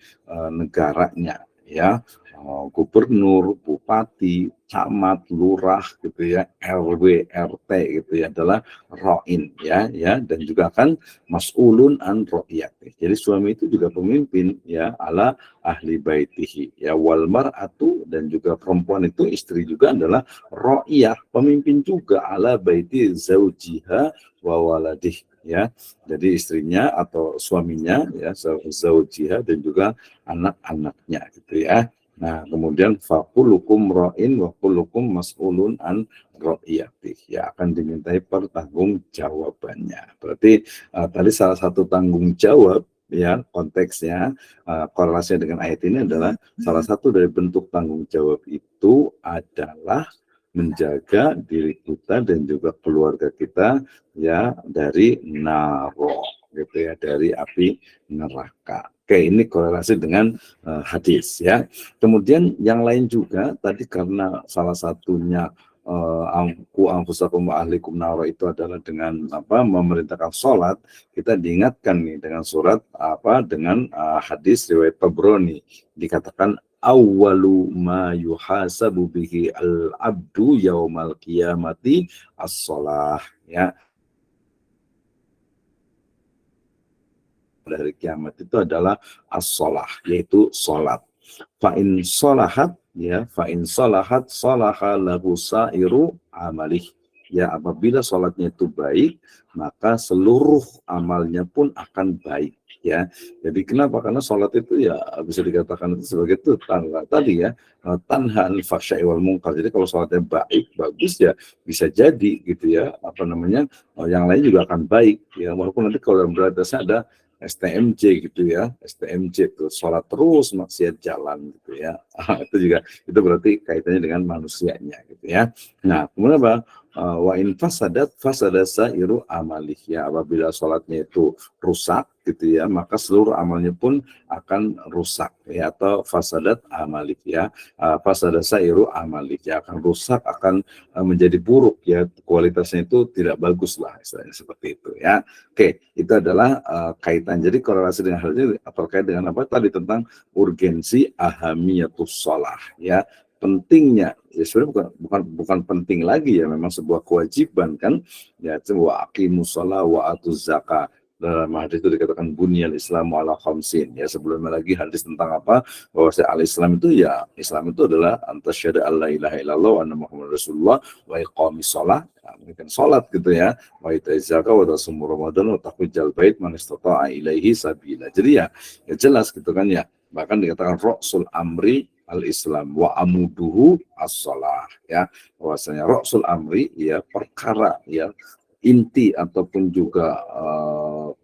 negaranya, ya. gubernur, bupati, camat, lurah gitu ya, RW, RT gitu ya adalah ro'in ya dan juga kan mas'ulun an ro'iyat. Jadi suami itu juga pemimpin ya ala ahli baitihi ya wal mar'atu, dan juga perempuan itu istri juga adalah ro'iyah, pemimpin juga ala baiti zaujiha wa waladih ya. Jadi istrinya atau suaminya ya zaujiha dan juga anak-anaknya gitu ya. Nah, kemudian fakulukum ra'in wa kullukum mas'ulun an ra'iyatih, ya akan dimintai pertanggungjawabannya. Berarti tadi salah satu tanggung jawab ya konteksnya korelasinya dengan ayat ini adalah salah satu dari bentuk tanggung jawab itu adalah menjaga diri kita dan juga keluarga kita ya dari naro gitu ya, dari api neraka. Oke, ini korelasi dengan hadis ya. Kemudian yang lain juga tadi karena salah satunya angku angfusakum wa ahlikum naro itu adalah dengan memerintahkan sholat, kita diingatkan nih dengan surat dengan hadis riwayat Tabrani, dikatakan awwalu ma yuhasabu bihi al-abdu yaumal qiyamati as-shalah ya. Dari kiamat itu adalah as-shalah, yaitu sholat. Fa'in sholahat ya, fa'in sholahat sholaha lahu sa'iru amalih ya, apabila sholatnya itu baik maka seluruh amalnya pun akan baik ya. Jadi kenapa? Karena sholat itu ya bisa dikatakan itu sebagai itu tadi ya, tanha anil fahsya'i wal munkar. Jadi kalau sholatnya baik bagus ya bisa jadi gitu ya, yang lain juga akan baik ya, walaupun nanti kalau dalam beratasnya ada STMJ gitu ya, STMJ itu sholat terus maksiat jalan gitu ya. Itu juga itu berarti kaitannya dengan manusianya gitu ya. Nah, kemudian apa? Wa in fasadat fasada sa'iru amalih ya, apabila sholatnya itu rusak gitu ya, maka seluruh amalnya pun akan rusak ya, atau fasadat amalih ya, fasada sa'iru amalih ya, akan rusak, akan menjadi buruk ya, kualitasnya itu tidak bagus lah istilahnya seperti itu ya. Oke, itu adalah kaitan. Jadi korelasi dengan hal ini terkait dengan apa tadi tentang urgensi ahamiyatus shalah ya, pentingnya ya, sebenarnya bukan penting lagi ya, memang sebuah kewajiban kan ya, wa aqimus shalah wa atuz zakah. Dalam hadis itu dikatakan bunyal Islam ala khamsin ya, sebelumnya lagi hadis tentang apa, bahwa al-Islam itu ya, Islam itu adalah antasyhadu alla ilaha illallah wa anna muhammadar rasulullah wa iqamis shalah, menunaikan salat gitu ya, wa itaiz zakah wa tasum ramadan wa tahujjal bait man istata'a ilaihi sabila. Jadi ya jelas gitu kan ya, bahkan dikatakan ra'sul amri al-Islam wa amuduhu as-shalah ya, bahwasanya ra'sul amri ya perkara ya, inti ataupun juga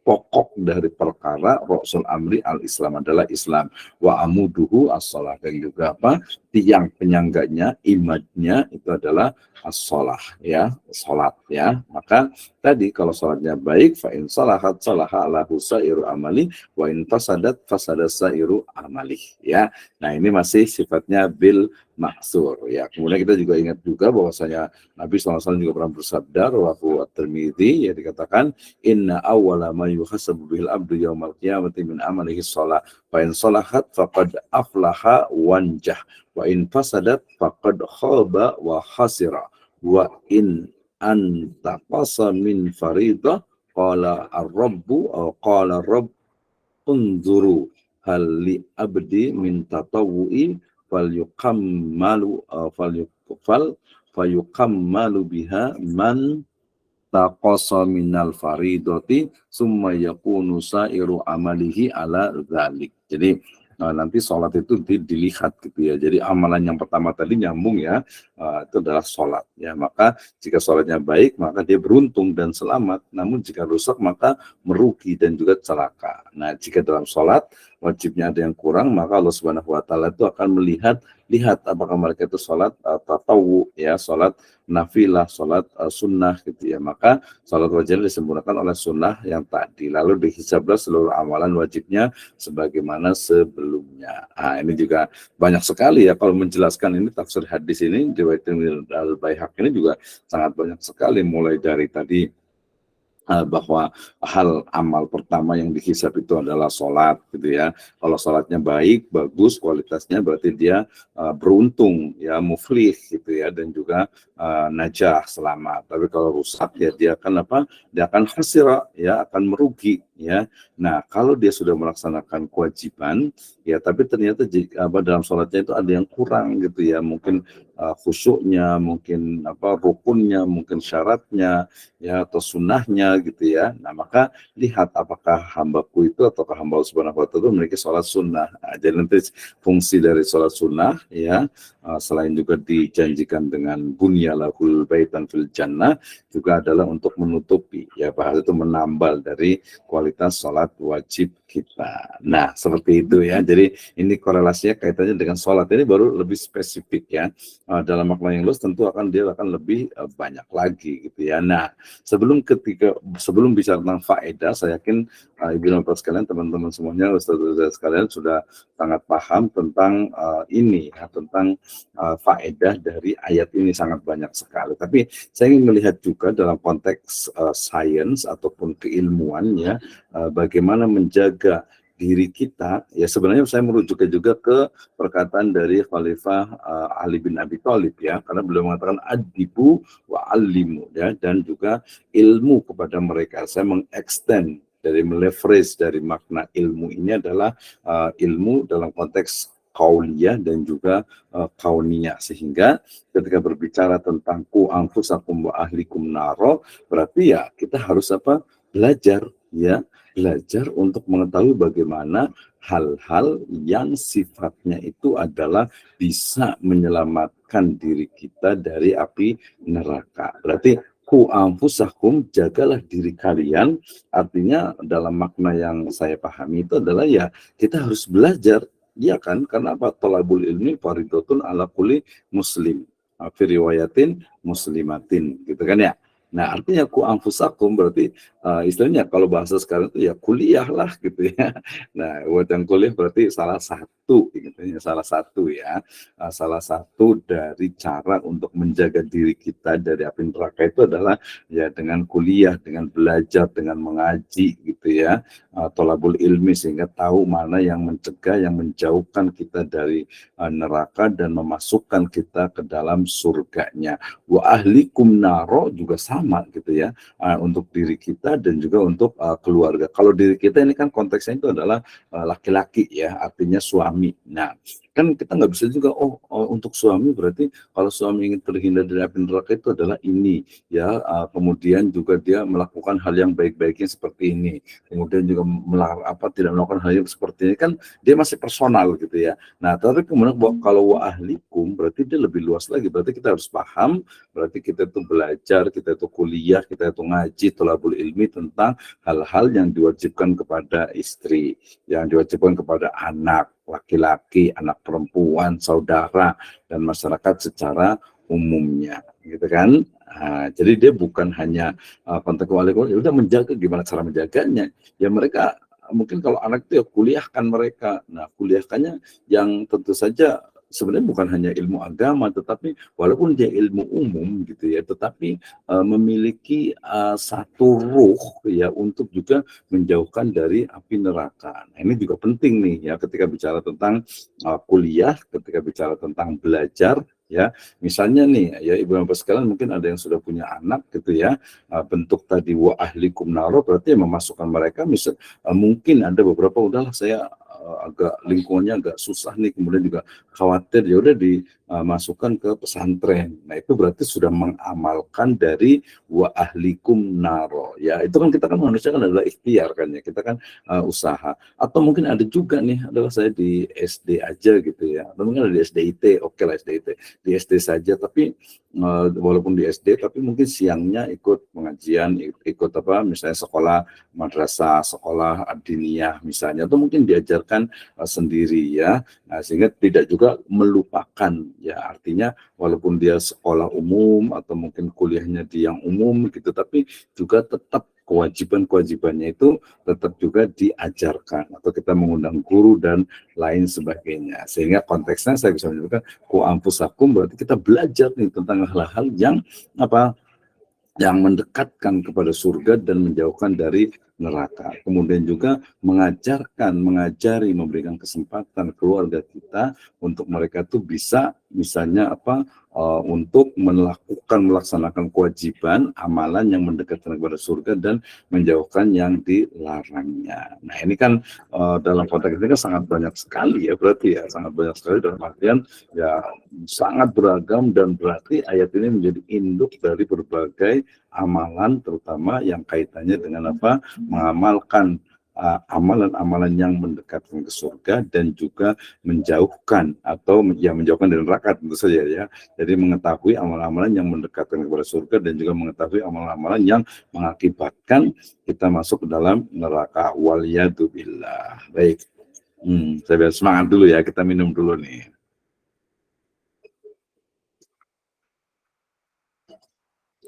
pokok dari perkara ra'sul amri al-Islam adalah Islam, wa amuduhu as-shalah, dan juga apa tiang penyangganya, imadnya itu adalah as-shalah ya, salat ya. Maka tadi kalau salatnya baik, fa in salahat salaha lahu sa'iru amali wa in fasadat fasada sa'iru amali ya. Nah, ini masih sifatnya bil maksur ya. Kemudian kita juga ingat juga bahwasanya Nabi SAW juga pernah bersabda, rawahu at-Tirmidzi, ya, dikatakan inna awwala ma yuhasabu bil abdu yaumal qiyamati min amalihi shalah fa in salahat faqad aflaha wanjah wa in fasadat faqad khaba wa khasira wa in antaqasa min faridah qala ar-rabbu qala rabb unzuru hal li abdi min tatawu'i falyukammalu fayukammalu biha man taqasa minal faridoti summa yakunu sa'iru amalihi ala dzalik. Jadi nanti sholat itu dilihat gitu ya. Jadi amalan yang pertama tadi nyambung ya, itu adalah sholat ya. Maka jika sholatnya baik maka dia beruntung dan selamat. Namun jika rusak maka merugi dan juga celaka. Nah, jika dalam sholat wajibnya ada yang kurang, maka Allah Subhanahu wa taala itu akan lihat apakah mereka itu sholat tatawu ya, sholat nafilah, sholat sunnah gitu ya. Maka sholat wajib disempurnakan oleh sunnah yang tadi, lalu dihisablah seluruh amalan wajibnya sebagaimana sebelumnya. Nah, ini juga banyak sekali ya kalau menjelaskan ini tafsir hadis ini, riwayat Al-Baihaqi ini juga sangat banyak sekali, mulai dari tadi bahwa hal amal pertama yang dihisab itu adalah sholat gitu ya. Kalau sholatnya baik, bagus kualitasnya, berarti dia beruntung ya, muflih gitu ya, dan juga najah, selamat. Tapi kalau rusak ya dia akan apa? Dia akan khasira ya, akan merugi ya. Nah, kalau dia sudah melaksanakan kewajiban ya, tapi ternyata dalam sholatnya itu ada yang kurang gitu ya, mungkin khusyuknya, mungkin rukunnya, mungkin syaratnya ya, atau sunnahnya gitu ya. Nah, maka lihat apakah hambaku itu ataukah hamba Allah Subhanahu wa taala itu memiliki sholat sunnah. Nah, jadi nanti fungsi dari sholat sunnah ya, selain juga dijanjikan dengan bunyalahul baitan fil jannah, juga adalah untuk menutupi ya, bahasa itu menambal dari kualitas sholat wajib kita. Nah, seperti itu ya. Jadi ini korelasinya kaitannya dengan sholat ini baru lebih spesifik ya. Dalam makna yang luas tentu dia akan lebih banyak lagi gitu ya. Nah, sebelum bicara tentang faedah, saya yakin Ibu dan Bapak sekalian, teman-teman semuanya, Ustaz-Ustaz sekalian sudah sangat paham tentang ini ya, tentang faedah dari ayat ini sangat banyak sekali. Tapi saya ingin melihat juga dalam konteks sains ataupun keilmuan ya, bagaimana menjaga diri kita ya. Sebenarnya saya merujuk juga ke perkataan dari Khalifah Ali bin Abi Thalib ya, karena beliau mengatakan adibu wa alimu ya, dan juga ilmu kepada mereka. Saya mengextend dari meleverage dari makna ilmu ini adalah ilmu dalam konteks kauliyah dan juga kauniyah, sehingga ketika berbicara tentang ku anfusakum wa ahlikum naro, berarti ya kita harus belajar ya, belajar untuk mengetahui bagaimana hal-hal yang sifatnya itu adalah bisa menyelamatkan diri kita dari api neraka. Berarti ku anfusakum, jagalah diri kalian, artinya dalam makna yang saya pahami itu adalah ya kita harus belajar, ya kan? Karena apa? Thalabul ilmi faridotun ala kulli muslim, fi riwayatin muslimatin, gitu kan ya. Nah, artinya ku anfusakum berarti istilahnya kalau bahasa sekarang itu ya kuliah lah gitu ya. Nah, buat yang kuliah berarti salah satu gitu ya, salah satu dari cara untuk menjaga diri kita dari api neraka itu adalah ya dengan kuliah, dengan belajar, dengan mengaji gitu ya. Thalabul ilmi, sehingga tahu mana yang mencegah, yang menjauhkan kita dari neraka dan memasukkan kita ke dalam surganya. Wa ahlikum naro juga sama gitu ya, untuk diri kita dan juga untuk keluarga. Kalau diri kita ini kan konteksnya itu adalah laki-laki ya, artinya suami. Nah, kan kita nggak bisa juga untuk suami berarti kalau suami ingin terhindar dari api neraka itu adalah ini ya, kemudian juga dia melakukan hal yang baik-baiknya seperti ini, kemudian juga tidak melakukan hal yang seperti ini, kan dia masih personal gitu ya. Nah, tapi kemudian kalau wa ahlikum berarti dia lebih luas lagi, berarti kita harus paham, berarti kita itu belajar, kita itu kuliah, kita itu ngaji, thalabul ilmi tentang hal-hal yang diwajibkan kepada istri, yang diwajibkan kepada anak laki-laki, anak perempuan, saudara, dan masyarakat secara umumnya, gitu kan? Nah, jadi dia bukan hanya konteks wali-wali, udah menjaga, gimana cara menjaganya? Ya mereka mungkin kalau anak itu ya kuliahkan mereka. Nah, kuliahkannya yang tentu saja sebenarnya bukan hanya ilmu agama, tetapi walaupun dia ilmu umum gitu ya, tetapi memiliki satu ruh ya untuk juga menjauhkan dari api neraka. Nah, ini juga penting nih ya ketika bicara tentang kuliah, ketika bicara tentang belajar ya. Misalnya nih ya Ibu Bapak sekalian, mungkin ada yang sudah punya anak gitu ya, bentuk tadi wa ahlikum naro berarti memasukkan mereka, mungkin ada beberapa udahlah saya agak lingkungannya agak susah nih, kemudian juga khawatir, ya udah dimasukkan ke pesantren. Nah, itu berarti sudah mengamalkan dari wa ahlikum naro. Ya, itu kan kita kan manusia kan adalah ikhtiar kan ya. Kita kan usaha. Atau mungkin ada juga nih, adalah saya di SD aja gitu ya. Atau mungkin ada di SDIT, oke lah SDIT. Di SD saja, tapi walaupun di SD tapi mungkin siangnya ikut pengajian, ikut misalnya sekolah madrasah, sekolah diniyah misalnya, atau mungkin diajarkan sendiri ya. Nah, sehingga tidak juga melupakan ya, artinya walaupun dia sekolah umum atau mungkin kuliahnya di yang umum gitu, tapi juga tetap kewajiban-kewajibannya itu tetap juga diajarkan, atau kita mengundang guru dan lain sebagainya. Sehingga konteksnya saya bisa menyebutkan ku anfusakum berarti kita belajar nih tentang hal-hal yang yang mendekatkan kepada surga dan menjauhkan dari neraka. Kemudian juga mengajari, memberikan kesempatan keluarga kita untuk mereka tuh bisa misalnya untuk melaksanakan kewajiban amalan yang mendekatkan kepada surga dan menjauhkan yang dilarangnya. Nah ini kan dalam konteks ini kan sangat banyak sekali ya, berarti ya sangat banyak sekali dalam artian ya sangat beragam, dan berarti ayat ini menjadi induk dari berbagai amalan, terutama yang kaitannya dengan mengamalkan amalan-amalan yang mendekatkan ke surga dan juga menjauhkan menjauhkan dari neraka tentu saja ya. Jadi mengetahui amalan-amalan yang mendekatkan kepada surga dan juga mengetahui amalan-amalan yang mengakibatkan kita masuk ke dalam neraka. Waliyadzubillah. Baik. Saya biar semangat dulu ya, kita minum dulu nih.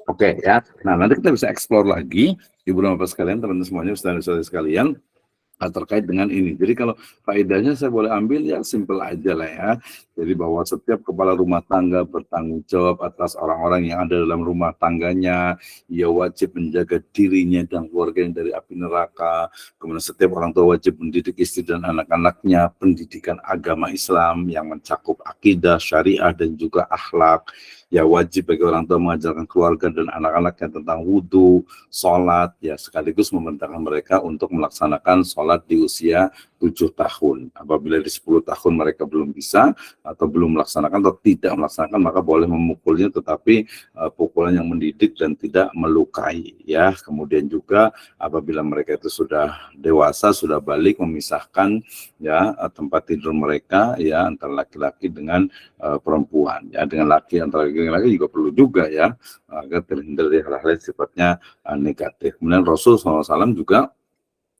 Oke ya, nah nanti kita bisa explore lagi, Ibu dan Bapak sekalian, teman-teman semuanya, saudara-saudari sekalian, terkait dengan ini. Jadi kalau faedahnya saya boleh ambil ya simple aja lah ya. Jadi bahwa setiap kepala rumah tangga bertanggung jawab atas orang-orang yang ada dalam rumah tangganya. Ia wajib menjaga dirinya dan keluarganya dari api neraka. Kemudian setiap orang tua wajib mendidik istri dan anak-anaknya pendidikan agama Islam yang mencakup akidah, syariah, dan juga akhlak. Ya wajib bagi orang tua mengajarkan keluarga dan anak-anaknya tentang wudhu, sholat, ya sekaligus memerintahkan mereka untuk melaksanakan sholat di usia 7 tahun. Apabila di 10 tahun mereka belum bisa atau belum melaksanakan atau tidak melaksanakan, maka boleh memukulnya, tetapi pukulan yang mendidik dan tidak melukai. Ya, kemudian juga apabila mereka itu sudah dewasa, sudah balik, memisahkan ya tempat tidur mereka ya antara laki-laki dengan perempuan. Ya, dengan antara laki-laki juga perlu juga ya agar terhindar dari hal-hal sifatnya negatif. Kemudian Rasul SAW juga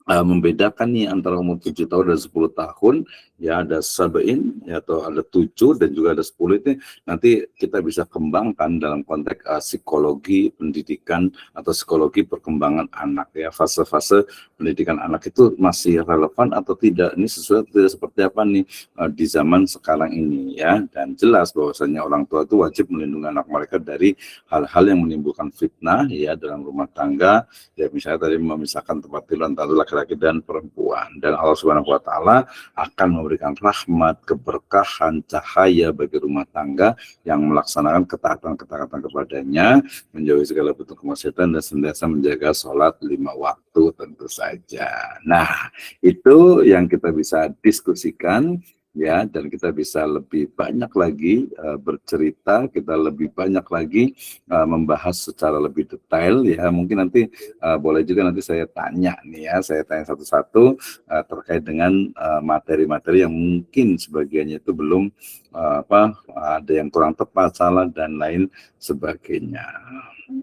membedakan nih antara umur 7 tahun dan 10 tahun, ya ada sabain ya, atau ada 7 dan juga ada 10. Itu nanti kita bisa kembangkan dalam konteks psikologi pendidikan atau psikologi perkembangan anak ya, fase-fase pendidikan anak itu masih relevan atau tidak, ini tidak seperti apa nih di zaman sekarang ini ya. Dan jelas bahwasanya orang tua itu wajib melindungi anak mereka dari hal-hal yang menimbulkan fitnah ya dalam rumah tangga, ya misalnya tadi memisahkan tempat tidur antara laki-laki dan perempuan. Dan Allah Subhanahu wa taala akan memberikan rahmat, keberkahan, cahaya bagi rumah tangga yang melaksanakan ketaatan kepadanya, menjauhi segala bentuk kemaksiatan dan senantiasa menjaga sholat 5 waktu tentu saja. Nah, itu yang kita bisa diskusikan ya, dan kita bisa lebih banyak lagi bercerita, kita lebih banyak lagi membahas secara lebih detail ya. Mungkin nanti boleh juga nanti saya tanya nih ya, saya tanya satu-satu terkait dengan materi-materi yang mungkin sebagiannya itu belum ada yang kurang tepat, salah dan lain sebagainya.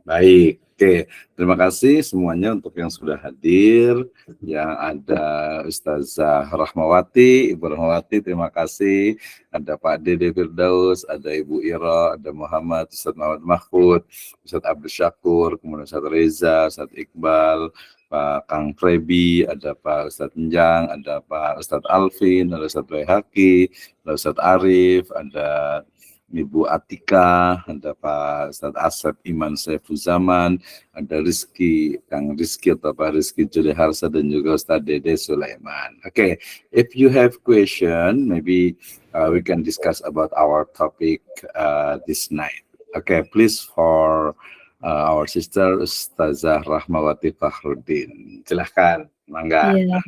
Baik, oke. Terima kasih semuanya untuk yang sudah hadir. Yang ada Ustazah Rahmawati, Ibu Rahmawati, terima kasih. Ada Pak Dede Firdaus, ada Ibu Ira, ada Muhammad, Ustaz Muhammad Mahfud, Ustaz Abdul Syakur, kemudian Ustaz Reza, Ustaz Iqbal, Pak Kang Frebi, ada Pak Ustaz Njang, ada Pak Ustaz Alvin, ada Ustaz Baihaqi, ada Ustaz Arif, ada Ibu Atika, ada Pak Ustaz Asep Iman Saifuzaman, ada Kang Rizky atau Pak Rizky Juliharsa, dan juga Ustaz Dede Sulaiman. Okay, if you have question, maybe we can discuss about our topic this night. Okay, please for our sister Ustazah Rahmawati Fakhruddin. Silahkan, mangga. Ya.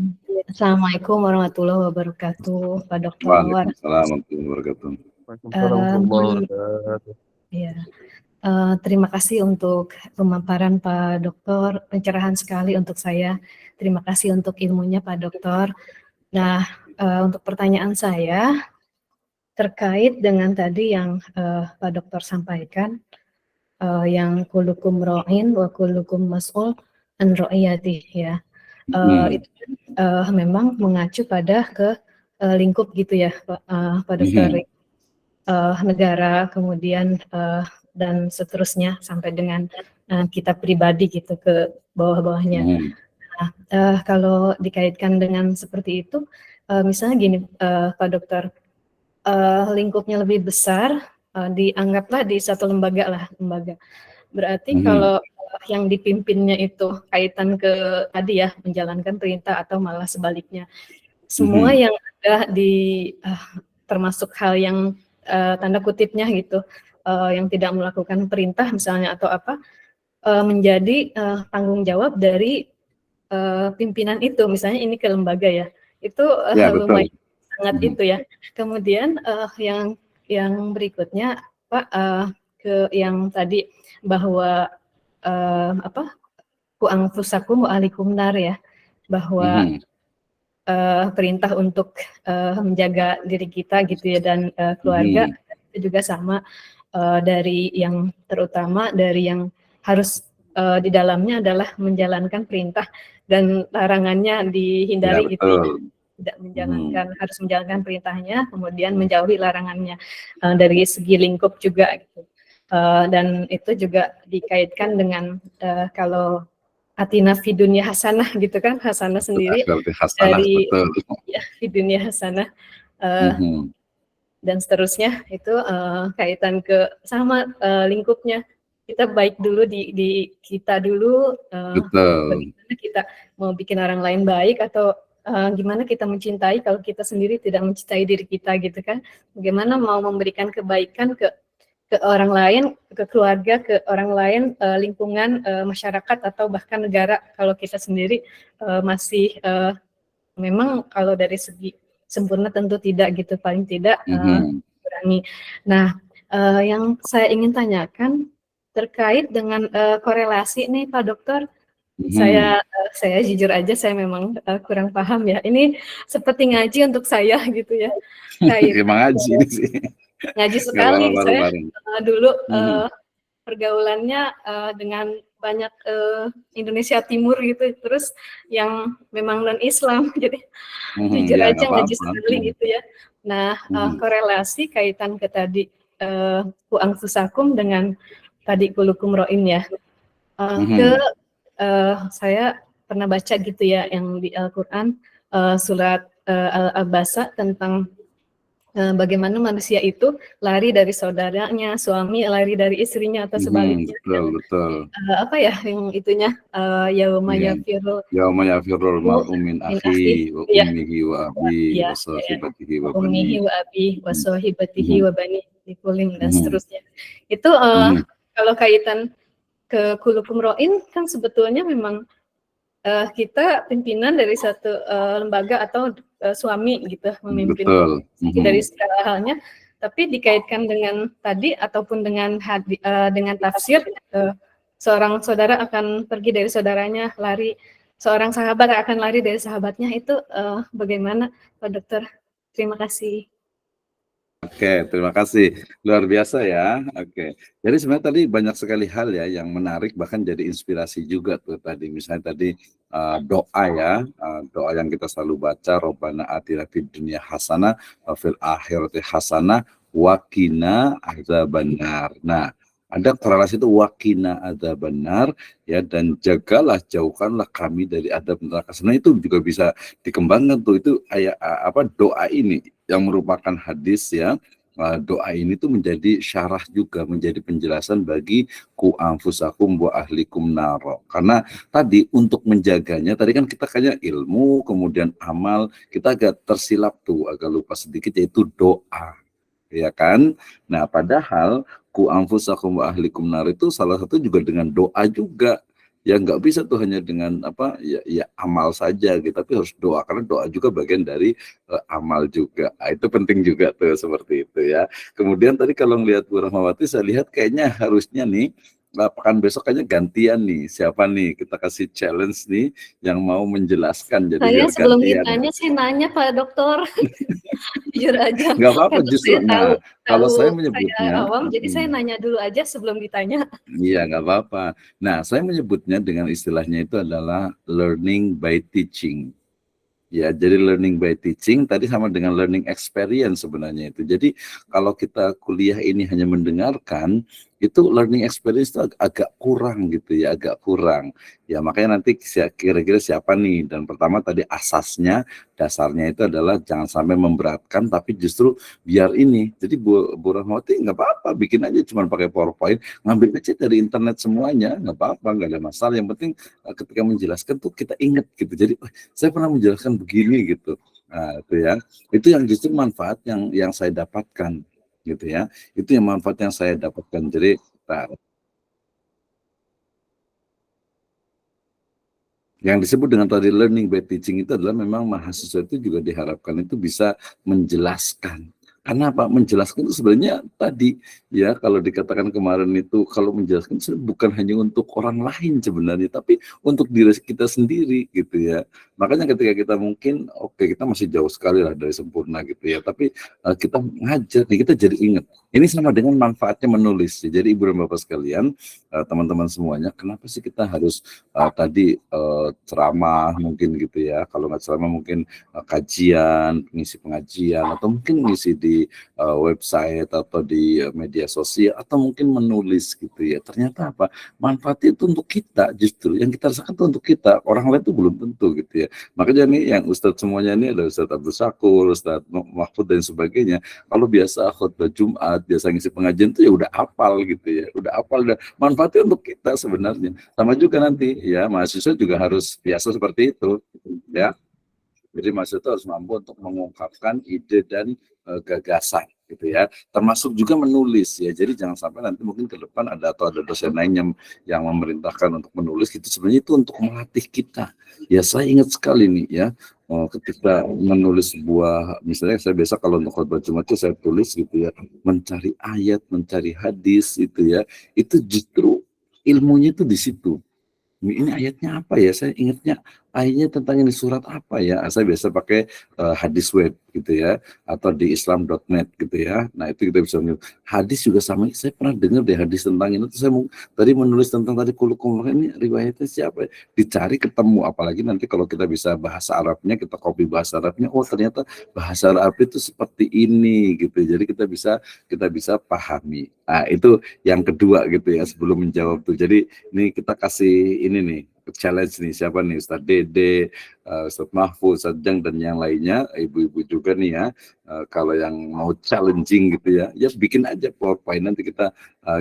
Assalamualaikum warahmatullahi wabarakatuh, Pak Dokter. Waalaikumsalam warahmatullahi wabarakatuh. Ya, terima kasih untuk pemaparan Pak Dokter, pencerahan sekali untuk saya. Terima kasih untuk ilmunya Pak Dokter. Nah, untuk pertanyaan saya terkait dengan tadi yang Pak Dokter sampaikan, yang kullukum ra'in wa kullukum mas'ul an ra'iyatih ya. Itu memang mengacu pada ke lingkup gitu ya Pak Dokter. Negara, kemudian dan seterusnya sampai dengan kita pribadi gitu ke bawah-bawahnya. Nah, kalau dikaitkan dengan seperti itu, misalnya gini Pak Dokter, lingkupnya lebih besar, dianggaplah di satu lembaga. Berarti kalau yang dipimpinnya itu kaitan ke tadi ya, menjalankan perintah atau malah sebaliknya. Semua yang ada di termasuk hal yang tanda kutipnya gitu, yang tidak melakukan perintah misalnya atau apa, menjadi tanggung jawab dari pimpinan itu, misalnya ini ke lembaga ya, itu lumayan sangat itu ya. Kemudian yang berikutnya Pak, ke yang tadi bahwa ku anfusakum wa ahlikum nar ya, bahwa perintah untuk menjaga diri kita gitu ya dan keluarga itu juga sama, dari yang terutama dari yang harus di dalamnya adalah menjalankan perintah dan larangannya dihindari gitu ya. Tidak menjalankan, harus menjalankan perintahnya, kemudian menjauhi larangannya, dari segi lingkup juga gitu. Dan itu juga dikaitkan dengan kalau atina fi dunya hasanah gitu kan, hasanah sendiri hasanah, dari betul. Ya, fi dunya hasanah dan seterusnya itu kaitan ke sama lingkupnya. Kita baik dulu di kita dulu, bagaimana kita mau bikin orang lain baik atau gimana kita mencintai kalau kita sendiri tidak mencintai diri kita gitu kan. Bagaimana mau memberikan kebaikan ke orang lain, ke keluarga, ke orang lain, lingkungan, masyarakat atau bahkan negara kalau kita sendiri masih memang kalau dari segi sempurna tentu tidak gitu, paling tidak kurangi. Nah, yang saya ingin tanyakan terkait dengan korelasi nih Pak Dokter. Saya jujur aja saya memang kurang paham ya. Ini seperti ngaji untuk saya gitu ya. Emang ngaji ini sih. Ngaji sekali. Saya dulu pergaulannya dengan banyak Indonesia Timur gitu, terus yang memang non Islam, jadi jujur aja ngaji sekali gitu ya. Nah, korelasi kaitan ke tadi ku anfusakum dengan tadi kulukum ro'in ya. Saya pernah baca gitu ya yang di Al-Quran surat Al-Abasa tentang bagaimana manusia itu lari dari saudaranya, suami lari dari istrinya atau sebaliknya. Betul. Apa ya yang itunya, yauma yafirul mar'u min akhihi wa ummihi wa abihi wa sahibatihi wa banihi. Ummihi wa abihi wa sahibatihi wa banihi dikulim dan seterusnya. Itu kalau kaitan ke kulukum ro'in kan sebetulnya memang kita pimpinan dari satu lembaga atau suami gitu memimpin dari segala halnya, tapi dikaitkan dengan tadi ataupun dengan dengan tafsir seorang saudara akan pergi dari saudaranya, lari seorang sahabat akan lari dari sahabatnya, itu bagaimana Pak Dokter? Terima kasih. Oke, terima kasih. Luar biasa ya. Oke. Jadi sebenarnya tadi banyak sekali hal ya yang menarik, bahkan jadi inspirasi juga tuh tadi. Misalnya tadi doa ya, doa yang kita selalu baca, Rabbana atina fid dunya hasanah wa fil akhirati hasanah wa qina adzabannar. Nah, ada korelasi itu wakina adzabannar ya, dan jagalah, jauhkanlah kami dari adab neraka. Sebenarnya itu juga bisa dikembangkan tuh, itu ayat doa ini yang merupakan hadis ya. Doa ini tuh menjadi syarah juga, menjadi penjelasan bagi ku anfusakum wa ahlikum naro. Karena tadi untuk menjaganya, tadi kan kita kayaknya ilmu, kemudian amal, kita agak tersilap tuh, agak lupa sedikit, yaitu doa. Ya kan? Nah, padahal ku anfusakum wa ahlikum nar itu salah satu juga dengan doa juga. Ya nggak bisa tuh hanya dengan ya amal saja gitu, tapi harus doa, karena doa juga bagian dari amal juga. Itu penting juga tuh seperti itu ya. Kemudian tadi kalau ngelihat Bu Rahmawati, saya lihat kayaknya harusnya nih pekan besok kayaknya gantian nih. Siapa nih? Kita kasih challenge nih yang mau menjelaskan. Jadi saya sebelum gantian. ditanya, saya nanya Pak Dokter. Jujur aja. Nggak apa-apa, justru. Nah, kalau saya menyebutnya, saya awam, jadi saya nanya dulu aja sebelum ditanya. Iya, nggak apa-apa. Nah, saya menyebutnya dengan istilahnya itu adalah learning by teaching. Ya, jadi learning by teaching tadi sama dengan learning experience sebenarnya itu. Jadi kalau kita kuliah ini hanya mendengarkan, itu learning experience itu agak kurang gitu ya, agak kurang. Ya makanya nanti kira-kira siapa nih, dan pertama tadi asasnya, dasarnya itu adalah jangan sampai memberatkan, tapi justru biar ini. Jadi Bu Rahmawati nggak apa-apa, bikin aja cuma pakai PowerPoint, ngambil aja dari internet semuanya, nggak apa-apa, nggak ada masalah. Yang penting ketika menjelaskan tuh kita ingat gitu. Jadi saya pernah menjelaskan begini gitu. Nah, itu yang justru manfaat yang saya dapatkan gitu ya. Itu yang manfaat yang saya dapatkan. Jadi yang disebut dengan tadi learning by teaching itu adalah memang mahasiswa itu juga diharapkan itu bisa menjelaskan. Karena apa? Menjelaskan itu sebenarnya tadi ya, kalau dikatakan kemarin itu, kalau menjelaskan itu bukan hanya untuk orang lain sebenarnya, tapi untuk diri kita sendiri gitu ya. Makanya ketika kita mungkin kita masih jauh sekali lah dari sempurna gitu ya, tapi kita ngajar nih, kita jadi ingat. Ini sama dengan manfaatnya menulis. Jadi Ibu dan Bapak sekalian, teman-teman semuanya, kenapa sih kita harus tadi ceramah mungkin gitu ya, kalau nggak ceramah mungkin kajian, ngisi pengajian, atau mungkin ngisi di website atau di media sosial, atau mungkin menulis gitu ya. Ternyata apa? Manfaatnya itu untuk kita, justru yang kita rasakan itu untuk kita, orang lain itu belum tentu gitu ya. Makanya nih yang Ustadz semuanya ini ada Ustadz Abdul Syakur, Ustadz Mahfud dan sebagainya, kalau biasa khutbah Jumat, biasa ngisi pengajian itu ya udah hafal gitu ya, udah hafal, dan manfaatnya untuk kita sebenarnya. Sama juga nanti ya, mahasiswa juga harus biasa seperti itu ya. Jadi mahasiswa harus mampu untuk mengungkapkan ide dan gagasan gitu ya, termasuk juga menulis ya. Jadi jangan sampai nanti mungkin ke depan ada dosen lain yang memerintahkan untuk menulis gitu. Sebenarnya itu untuk melatih kita. Ya saya ingat sekali nih ya, ketika menulis sebuah, misalnya saya biasa kalau untuk khotbah Jumat itu saya tulis gitu ya, mencari ayat, mencari hadis itu ya, itu justru ilmunya itu di situ. Ini ayatnya apa ya? Saya ingatnya ayatnya tentang ini surat apa ya? Saya biasa pakai hadis web gitu ya, atau di islam.net gitu ya. Nah itu kita bisa hadis juga sama. Saya pernah dengar deh hadis tentang ini. Terus saya tadi menulis tentang tadi kulukum, ini riwayatnya siapa ya? Dicari ketemu. Apalagi nanti kalau kita bisa bahasa Arabnya, kita copy bahasa Arabnya. Oh ternyata bahasa Arab itu seperti ini gitu. Jadi kita bisa pahami. Nah itu yang kedua gitu ya, sebelum menjawab tuh. Jadi ini kita kasih ini nih, challenge nih, siapa nih, Ustadz Dede, Ustadz Mahfud, Ustadz Jang, dan yang lainnya, ibu-ibu juga nih ya, kalau yang mau challenging gitu ya bikin aja PowerPoint. Nanti kita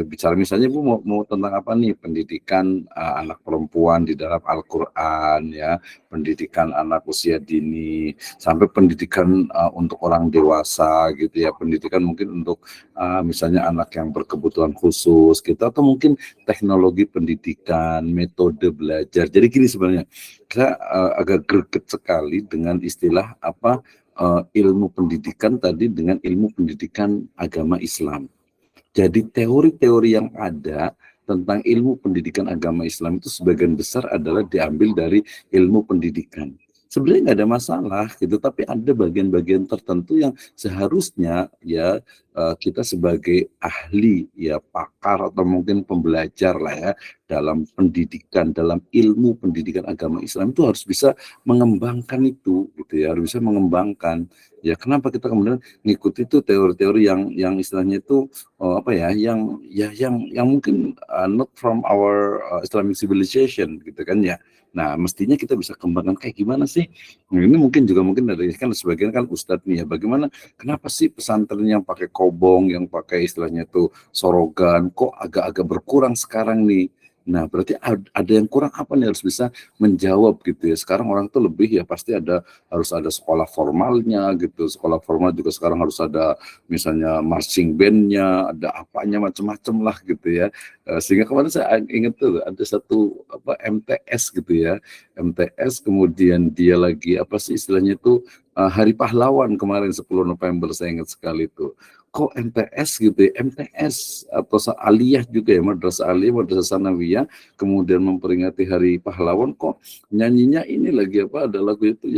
bicara, misalnya Bu mau tentang apa nih, pendidikan anak perempuan di dalam Al-Quran ya, pendidikan anak usia dini, sampai pendidikan untuk orang dewasa gitu ya, pendidikan mungkin untuk misalnya anak yang berkebutuhan khusus gitu, atau mungkin teknologi pendidikan, metode belajar. Jadi gini sebenarnya, saya agak greget sekali dengan istilah ilmu pendidikan tadi dengan ilmu pendidikan agama Islam. Jadi teori-teori yang ada tentang ilmu pendidikan agama Islam itu sebagian besar adalah diambil dari ilmu pendidikan. Sebenarnya nggak ada masalah gitu, tapi ada bagian-bagian tertentu yang seharusnya ya kita sebagai ahli ya, pakar atau mungkin pembelajar lah ya, dalam pendidikan, dalam ilmu pendidikan agama Islam itu harus bisa mengembangkan itu gitu ya, harus bisa mengembangkan. Ya kenapa kita kemudian ngikuti itu teori-teori yang istilahnya itu yang mungkin not from our Islamic civilization gitu kan ya. Nah mestinya kita bisa kembangkan kayak gimana sih. Nah, ini mungkin dari kan sebagian kan Ustadz nih ya, bagaimana, kenapa sih pesantren yang pakai kobong, yang pakai istilahnya itu sorogan kok agak-agak berkurang sekarang nih. Nah berarti ada yang kurang apa nih, harus bisa menjawab gitu ya. Sekarang orang tuh lebih ya pasti harus ada sekolah formalnya gitu. Sekolah formal juga sekarang harus ada misalnya marching bandnya, ada apanya macam-macam lah gitu ya. Sehingga kemarin saya ingat tuh ada satu MTS gitu ya, MTS, kemudian dia lagi apa sih istilahnya itu Hari Pahlawan kemarin 10 November, saya ingat sekali itu. Kok MTS gitu ya, MTS atau aliyah juga ya, madrasah aliyah, madrasah sanawiyah, kemudian memperingati Hari Pahlawan, kok nyanyinya ini lagi ada lagu itu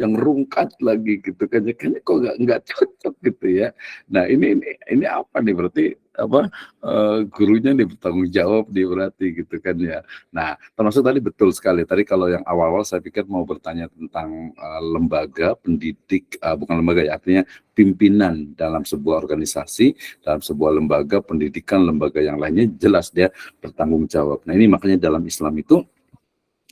yang rungkat lagi gitu kan, kayaknya kok nggak cocok gitu ya. Nah ini apa nih, berarti gurunya nih bertanggung jawab nih berarti gitu kan ya. Nah termasuk tadi betul sekali tadi, kalau yang awal-awal saya pikir mau bertanya tentang lembaga pendidik, bukan lembaga ya, artinya pimpinan dalam sebuah organisasi, dalam sebuah lembaga pendidikan, lembaga yang lainnya, jelas dia bertanggung jawab. Nah ini makanya dalam Islam itu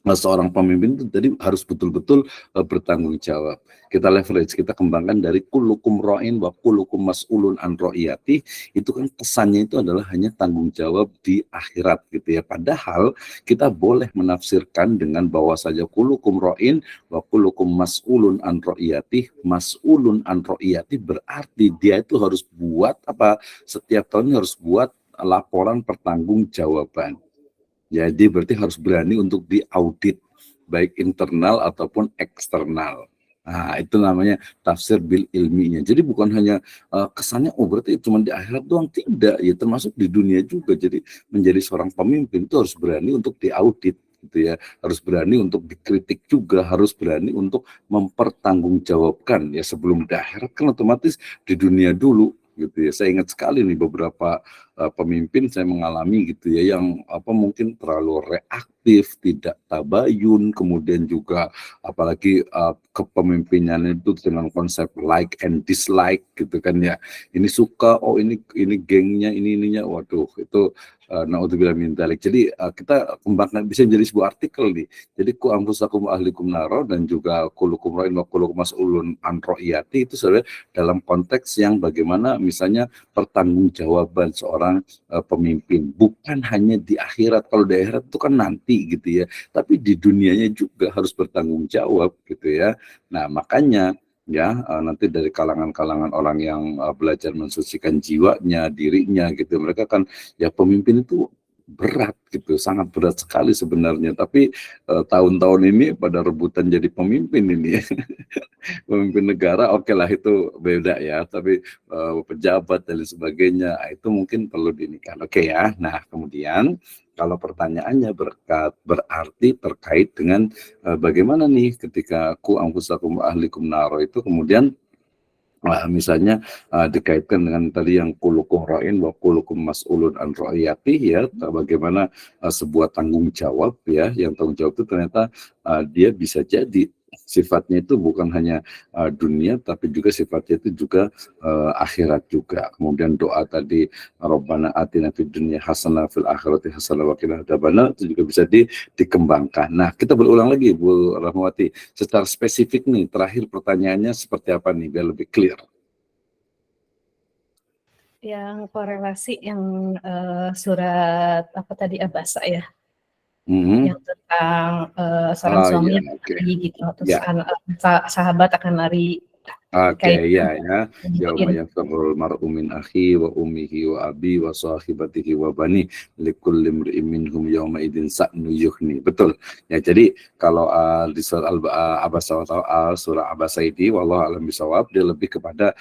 seorang pemimpin itu jadi harus betul-betul bertanggung jawab. Kita leverage, kita kembangkan dari kullukum ra'in wa kullukum mas'ulun an ra'iyati, itu kan kesannya itu adalah hanya tanggung jawab di akhirat gitu ya. Padahal kita boleh menafsirkan dengan bahwa saja kullukum ra'in wa kullukum mas'ulun an ra'iyati, mas'ulun an ra'iyati berarti dia itu harus buat apa? Setiap tahun harus buat laporan pertanggungjawaban. Jadi berarti harus berani untuk diaudit, baik internal ataupun eksternal. Nah, itu namanya tafsir bil ilminya. Jadi bukan hanya kesannya, oh berarti cuma di akhirat doang. Tidak, ya termasuk di dunia juga. Jadi menjadi seorang pemimpin itu harus berani untuk diaudit, gitu ya. Harus berani untuk dikritik juga, harus berani untuk mempertanggungjawabkan. Ya sebelum di akhirat kan otomatis di dunia dulu, gitu ya. Saya ingat sekali nih beberapa pemimpin saya mengalami gitu ya, yang mungkin terlalu reaktif, tidak tabayun, kemudian juga apalagi kepemimpinan itu dengan konsep like and dislike gitu kan ya. Ini suka, oh ini gengnya, ininya, waduh itu naudzubillah min dzalik. Jadi kita kembangkan bisa menjadi sebuah artikel nih. Jadi ku anfusakum ahlikum naro dan juga kulukum ra'in wa kulukum mas'ulun an ra'iyati, itu sebenarnya dalam konteks yang bagaimana misalnya pertanggungjawaban seorang pemimpin, bukan hanya di akhirat. Kalau di akhirat itu kan nanti gitu ya, tapi di dunianya juga harus bertanggung jawab gitu ya. Nah makanya ya nanti dari kalangan-kalangan orang yang belajar mensucikan jiwanya, dirinya gitu, mereka kan ya pemimpin itu berat gitu, sangat berat sekali sebenarnya. Tapi tahun-tahun ini pada rebutan jadi pemimpin ini ya. Pemimpin negara oke lah itu beda ya, tapi pejabat dan sebagainya itu mungkin perlu dinikah. Oke ya. Nah kemudian kalau pertanyaannya berarti terkait dengan bagaimana nih ketika ku anfusakum ahlikum naro itu kemudian misalnya dikaitkan dengan tadi yang kulukum ra'in wa kulukum mas'ulun an ra'iyati ya, bagaimana sebuah tanggung jawab ya, yang tanggung jawab itu ternyata dia bisa jadi sifatnya itu bukan hanya dunia, tapi juga sifatnya itu juga akhirat juga. Kemudian doa tadi Rabbana atina fid dunya hasanah fil akhirati hasanah wa qina adzabannar itu juga bisa dikembangkan. Nah, kita berulang lagi Bu Rahmawati, secara spesifik nih terakhir pertanyaannya seperti apa nih biar lebih clear. Yang korelasi yang surat apa tadi Abasa ya, yang tentang seorang suami yang lari gitu, terus sahabat akan lari. Oke, ya. Yauma yafirrul mar'u min akhi wa ummihi wa abi wa sahibatihi wa bani likulli imri'in minhum yauma idzin sa'nu yughni. Betul. Ya, jadi kalau di surah Abasa surah Abasa ini wallahu a'lam bishawab, dia lebih kepada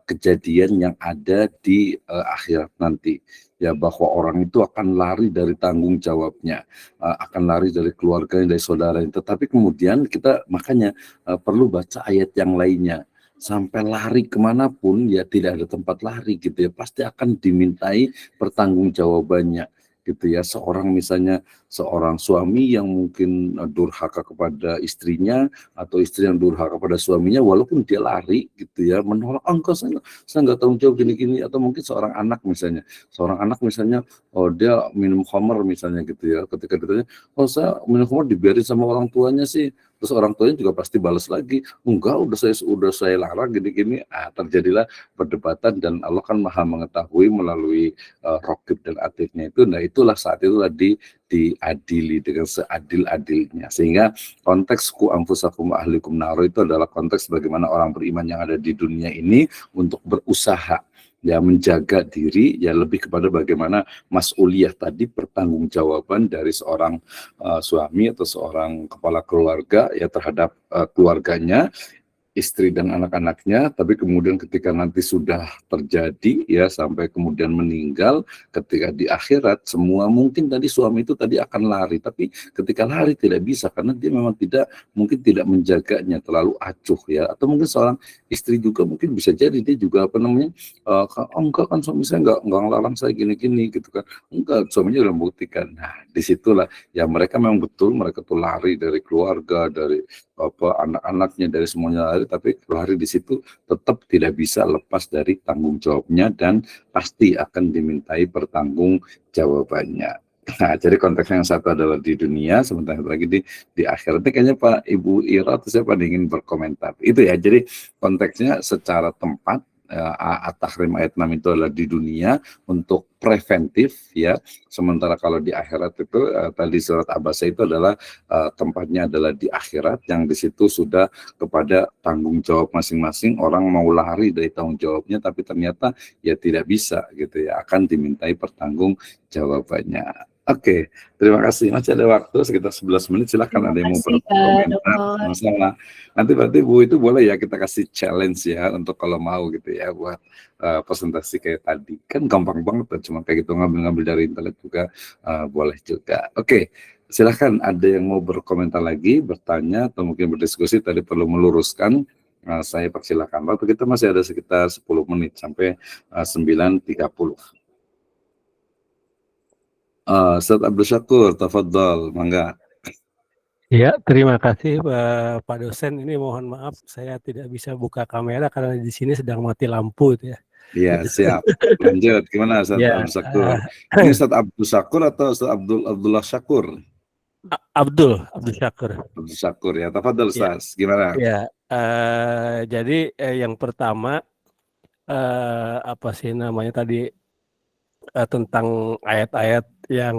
kejadian yang ada di akhirat nanti. Ya, bahwa orang itu akan lari dari tanggung jawabnya, akan lari dari keluarganya, dari saudaranya. Tetapi kemudian kita makanya perlu baca ayat yang lainnya. Sampai lari kemanapun ya tidak ada tempat lari gitu ya, pasti akan dimintai pertanggungjawabannya gitu ya. Seorang suami yang mungkin durhaka kepada istrinya atau istri yang durhaka kepada suaminya, walaupun dia lari gitu ya, menolak, engkau saya nggak tanggung jawab gini-gini. Atau mungkin seorang anak misalnya oh dia minum khamar misalnya gitu ya, ketika ditanya oh saya minum khamar dibiarin sama orang tuanya sih, terus orang tuanya juga pasti balas lagi, enggak udah saya larang gini-gini. Terjadilah perdebatan dan Allah kan maha mengetahui melalui Raqib dan Atidnya itu. Nah itulah saat itulah diadili dengan seadil-adilnya, sehingga konteks ku anfusakum ahlikum naro itu adalah konteks bagaimana orang beriman yang ada di dunia ini untuk berusaha ya menjaga diri, ya lebih kepada bagaimana mas'uliyah tadi, pertanggungjawaban dari seorang suami atau seorang kepala keluarga ya terhadap keluarganya, istri dan anak-anaknya. Tapi kemudian ketika nanti sudah terjadi ya sampai kemudian meninggal, ketika di akhirat semua mungkin tadi suami itu tadi akan lari, tapi ketika lari tidak bisa karena dia memang tidak menjaganya, terlalu acuh ya. Atau mungkin seorang istri juga mungkin bisa jadi dia juga enggak kan suami saya enggak ngelarang saya gini-gini gitu kan, enggak, suaminya udah membuktikan. Nah disitulah ya mereka memang betul, mereka tuh lari dari keluarga, dari anak-anaknya, dari semuanya lari, tapi kalau hari di situ tetap tidak bisa lepas dari tanggung jawabnya dan pasti akan dimintai pertanggungjawabannya. Nah, jadi konteksnya yang satu adalah di dunia, sementara lagi di akhirat. Ini kayaknya Pak Ibu Ira atau siapa ingin berkomentar. Itu ya, jadi konteksnya secara tempat, At-Tahrim ayat 6 itu adalah di dunia untuk preventif ya, sementara kalau di akhirat itu tadi surat Abasa itu adalah tempatnya adalah di akhirat, yang di situ sudah kepada tanggung jawab masing-masing. Orang mau lari dari tanggung jawabnya tapi ternyata ya tidak bisa gitu ya, akan dimintai pertanggungjawabannya. Oke, terima kasih. Masih ada waktu sekitar 11 menit. Silakan Terima ada yang mau kasih, berkomentar. Dokter. Sama-sama. Nanti berarti Bu itu boleh ya kita kasih challenge ya untuk kalau mau gitu ya buat presentasi kayak tadi. Kan gampang banget cuma kayak gitu ngambil-ngambil dari internet juga boleh juga. Oke, silakan ada yang mau berkomentar lagi, bertanya atau mungkin berdiskusi. Tadi perlu meluruskan. Saya persilakan. Waktu kita masih ada sekitar 10 menit sampai 9.30. Ustaz Abdul Syakur, tafadhal, mangga. Ya, terima kasih Pak dosen. Ini mohon maaf saya tidak bisa buka kamera karena di sini sedang mati lampu itu ya. Iya, siap. Lanjut, gimana Ustaz Abdul Syakur? Ini Ustaz Abdul Syakur atau Ustaz Abdullah Syakur? Abdul Syakur. Abdul Syakur ya, tafadhal Ustaz. Gimana? Ya, jadi yang pertama apa sih namanya tadi tentang ayat-ayat yang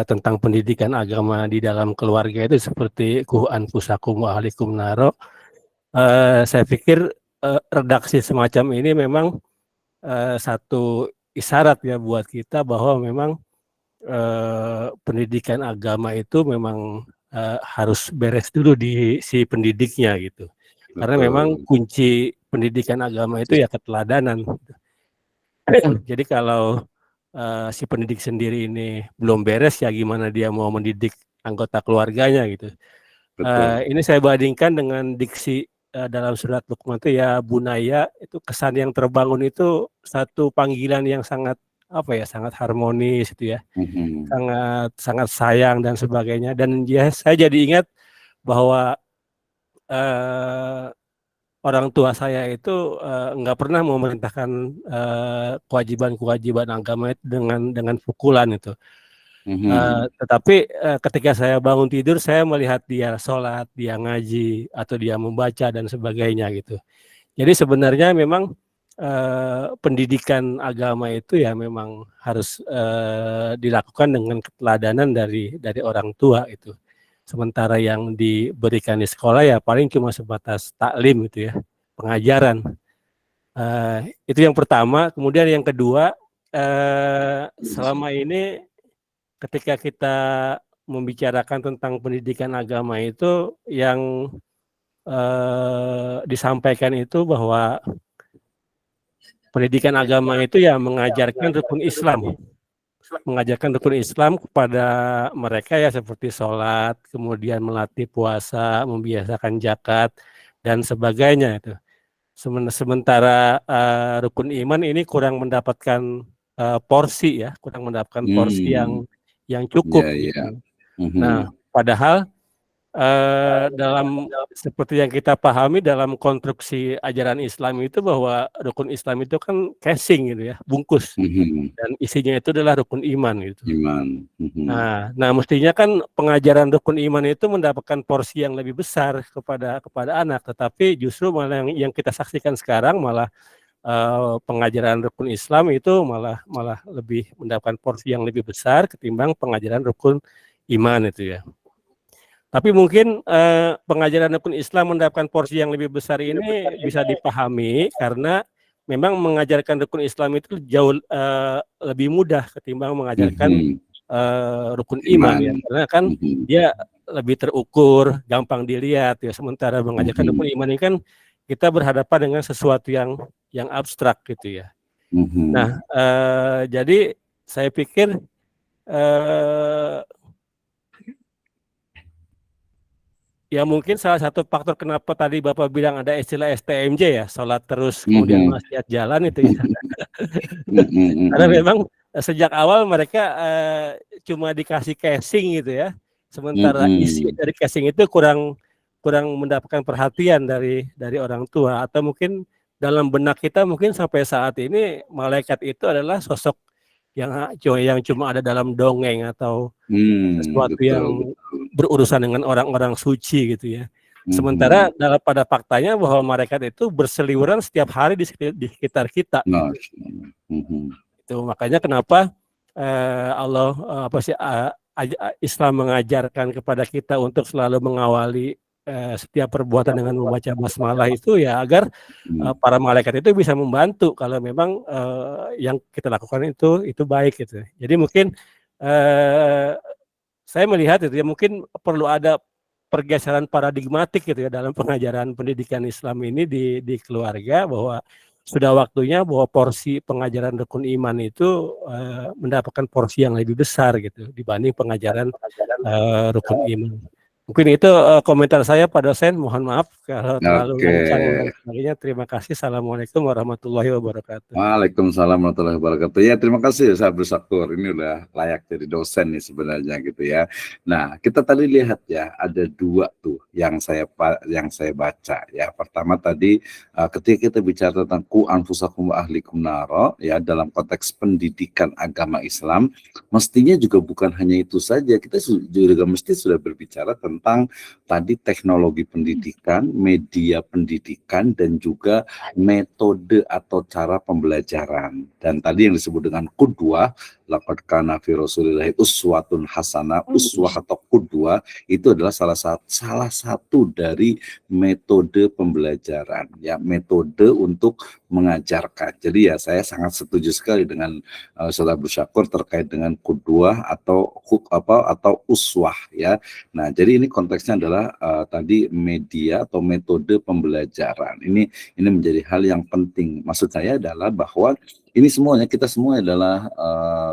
tentang pendidikan agama di dalam keluarga itu seperti Qu anfusakum wa ahlikum naro. Saya pikir redaksi semacam ini memang satu isyarat ya buat kita bahwa memang pendidikan agama itu memang harus beres dulu di si pendidiknya gitu. Betul. Karena memang kunci pendidikan agama itu ya keteladanan. Jadi kalau si pendidik sendiri ini belum beres ya gimana dia mau mendidik anggota keluarganya gitu. Ini saya bandingkan dengan diksi dalam surat Luqman itu ya bunaya, itu kesan yang terbangun itu satu panggilan yang sangat sangat harmonis itu ya. Sangat sayang dan sebagainya, dan ya saya jadi ingat bahwa orang tua saya itu nggak pernah memerintahkan kewajiban agama itu dengan pukulan itu. Tetapi ketika saya bangun tidur, saya melihat dia sholat, dia ngaji, atau dia membaca dan sebagainya gitu. Jadi sebenarnya memang pendidikan agama itu ya memang harus dilakukan dengan keteladanan dari orang tua itu. Sementara yang diberikan di sekolah ya paling cuma sebatas taklim gitu ya, pengajaran. Itu yang pertama. Kemudian yang kedua, selama ini ketika kita membicarakan tentang pendidikan agama itu yang disampaikan itu bahwa pendidikan agama itu ya mengajarkan rukun Islam kepada mereka ya, seperti sholat, kemudian melatih puasa, membiasakan zakat dan sebagainya itu. Sementara rukun iman ini kurang mendapatkan porsi ya, kurang mendapatkan porsi yang cukup gitu. Nah, padahal dalam seperti yang kita pahami dalam konstruksi ajaran Islam itu bahwa rukun Islam itu kan casing gitu ya, bungkus, dan isinya itu adalah rukun iman gitu. Nah, mestinya kan pengajaran rukun iman itu mendapatkan porsi yang lebih besar kepada anak, tetapi justru malah yang kita saksikan sekarang malah pengajaran rukun Islam itu malah lebih mendapatkan porsi yang lebih besar ketimbang pengajaran rukun iman itu ya. Tapi mungkin pengajaran rukun Islam mendapatkan porsi yang lebih besar ini bisa dipahami karena memang mengajarkan rukun Islam itu jauh lebih mudah ketimbang mengajarkan rukun iman ya, karena kan dia lebih terukur, gampang dilihat ya. Sementara mengajarkan rukun iman ini kan kita berhadapan dengan sesuatu yang abstrak gitu ya. Nah, jadi saya pikir ya mungkin salah satu faktor kenapa tadi Bapak bilang ada istilah STMJ ya, sholat terus kemudian maksiat jalan itu ya. Karena memang sejak awal mereka cuma dikasih casing gitu ya, sementara isi dari casing itu kurang kurang mendapatkan perhatian dari orang tua, atau mungkin dalam benak kita mungkin sampai saat ini malaikat itu adalah sosok yang cuma ada dalam dongeng atau sesuatu betul, yang betul. berurusan dengan orang-orang suci gitu ya. Mhm. Sementara pada faktanya bahwa malaikat itu berseliweran setiap hari di sekitar kita. Nah, Itu makanya kenapa Allah Islam mengajarkan kepada kita untuk selalu mengawali setiap perbuatan dengan membaca basmalah itu ya agar para malaikat itu bisa membantu kalau memang yang kita lakukan itu baik gitu. Jadi mungkin saya melihat itu ya mungkin perlu ada pergeseran paradigmatik gitu ya dalam pengajaran pendidikan Islam ini di keluarga, bahwa sudah waktunya bahwa porsi pengajaran rukun iman itu mendapatkan porsi yang lebih besar gitu dibanding pengajaran rukun iman. Mungkin itu komentar saya Pak dosen, mohon maaf kalau terlalu lancang dan sebagainya. Terima kasih. Assalamualaikum warahmatullahi wabarakatuh. Waalaikumsalam warahmatullahi wabarakatuh. Ya, terima kasih Ustaz Abdul Syakur. Ini udah layak jadi dosen nih sebenarnya gitu ya. Nah, kita tadi lihat ya ada dua tuh yang saya baca ya. Pertama tadi ketika kita bicara tentang ku anfusakum wa ahlikum naro ya, dalam konteks pendidikan agama Islam, mestinya juga bukan hanya itu saja. Kita juga mesti sudah berbicara tentang tadi teknologi pendidikan, media pendidikan, dan juga metode atau cara pembelajaran. Dan tadi yang disebut dengan qudwah, laqad kana fi rasulillahi uswatun hasanah, uswah atau qudwah itu adalah salah satu dari metode pembelajaran ya, metode untuk mengajarkan. Jadi ya saya sangat setuju sekali dengan Ustaz Abdul Syakur terkait dengan qudwah atau uswah ya. Nah, jadi ini konteksnya adalah tadi media atau metode pembelajaran. Ini menjadi hal yang penting. Maksud saya adalah bahwa ini semuanya, kita semua adalah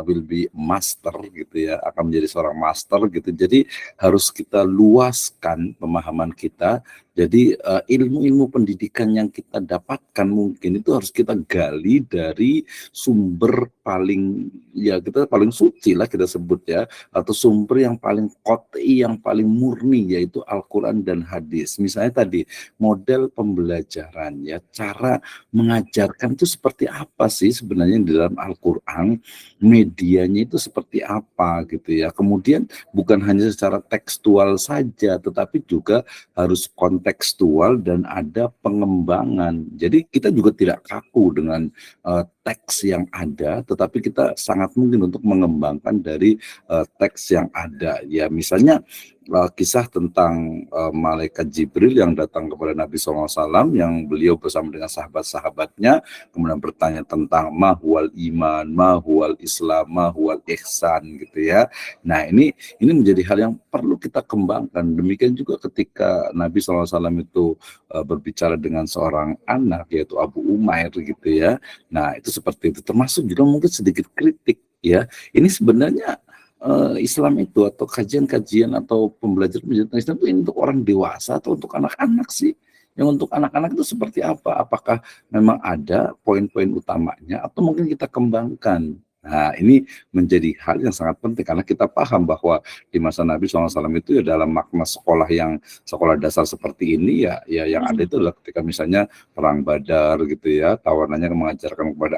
will be master gitu ya, akan menjadi seorang master gitu. Jadi harus kita luaskan pemahaman kita. Jadi ilmu-ilmu pendidikan yang kita dapatkan mungkin itu harus kita gali dari sumber kita paling suci lah kita sebut ya, atau sumber yang paling qot'i, yang paling murni, yaitu Al-Quran dan hadis. Misalnya tadi model pembelajaran ya, cara mengajarkan itu seperti apa sih sebenarnya di dalam Al-Quran, medianya itu seperti apa gitu ya. Kemudian bukan hanya secara tekstual saja, tetapi juga harus kontekstual dan ada pengembangan. Jadi kita juga tidak kaku dengan teks yang ada, tetapi kita sangat mungkin untuk mengembangkan dari teks yang ada. Ya, misalnya kisah tentang malaikat Jibril yang datang kepada Nabi SAW, yang beliau bersama dengan sahabat-sahabatnya kemudian bertanya tentang mahwal iman, mahwal Islam, mahwal ihsan gitu ya. Nah, ini menjadi hal yang perlu kita kembangkan. Demikian juga ketika Nabi SAW itu berbicara dengan seorang anak yaitu Abu Umair gitu ya. Nah, itu seperti itu, termasuk juga mungkin sedikit kritik ya. Ini sebenarnya Islam itu atau kajian-kajian atau pembelajaran Islam itu untuk orang dewasa atau untuk anak-anak sih? Yang untuk anak-anak itu seperti apa? Apakah memang ada poin-poin utamanya atau mungkin kita kembangkan? Nah, ini menjadi hal yang sangat penting karena kita paham bahwa di masa Nabi SAW itu ya dalam makna sekolah dasar seperti ini ya yang ada itu adalah ketika misalnya perang Badar gitu ya, tawanannya mengajarkan kepada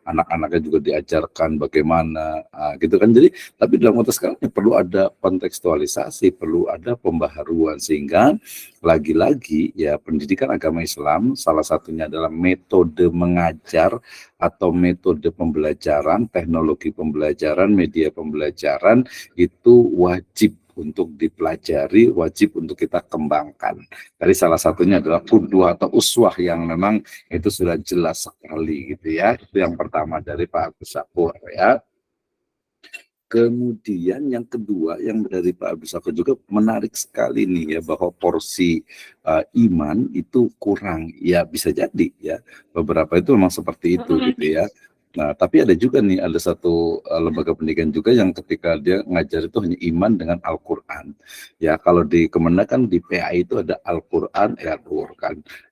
anak-anaknya juga diajarkan bagaimana gitu kan. Jadi tapi dalam konteks sekarang ya perlu ada kontekstualisasi, perlu ada pembaharuan, sehingga lagi-lagi ya pendidikan agama Islam salah satunya adalah metode mengajar atau metode pembelajaran, teknologi pembelajaran, media pembelajaran itu wajib untuk dipelajari, wajib untuk kita kembangkan. Tadi salah satunya adalah qudwah atau uswah yang memang itu sudah jelas sekali gitu ya. Itu yang pertama dari Pak Abdul Syakur ya. Kemudian yang kedua yang dari Pak Abdul Syakur juga menarik sekali nih ya, bahwa porsi iman itu kurang. Ya bisa jadi ya, beberapa itu memang seperti itu gitu ya. Nah, tapi ada juga nih, ada satu lembaga pendidikan juga yang ketika dia ngajar itu hanya iman dengan Al-Quran. Ya, kalau di Kemenak kan di PA itu ada Al-Quran,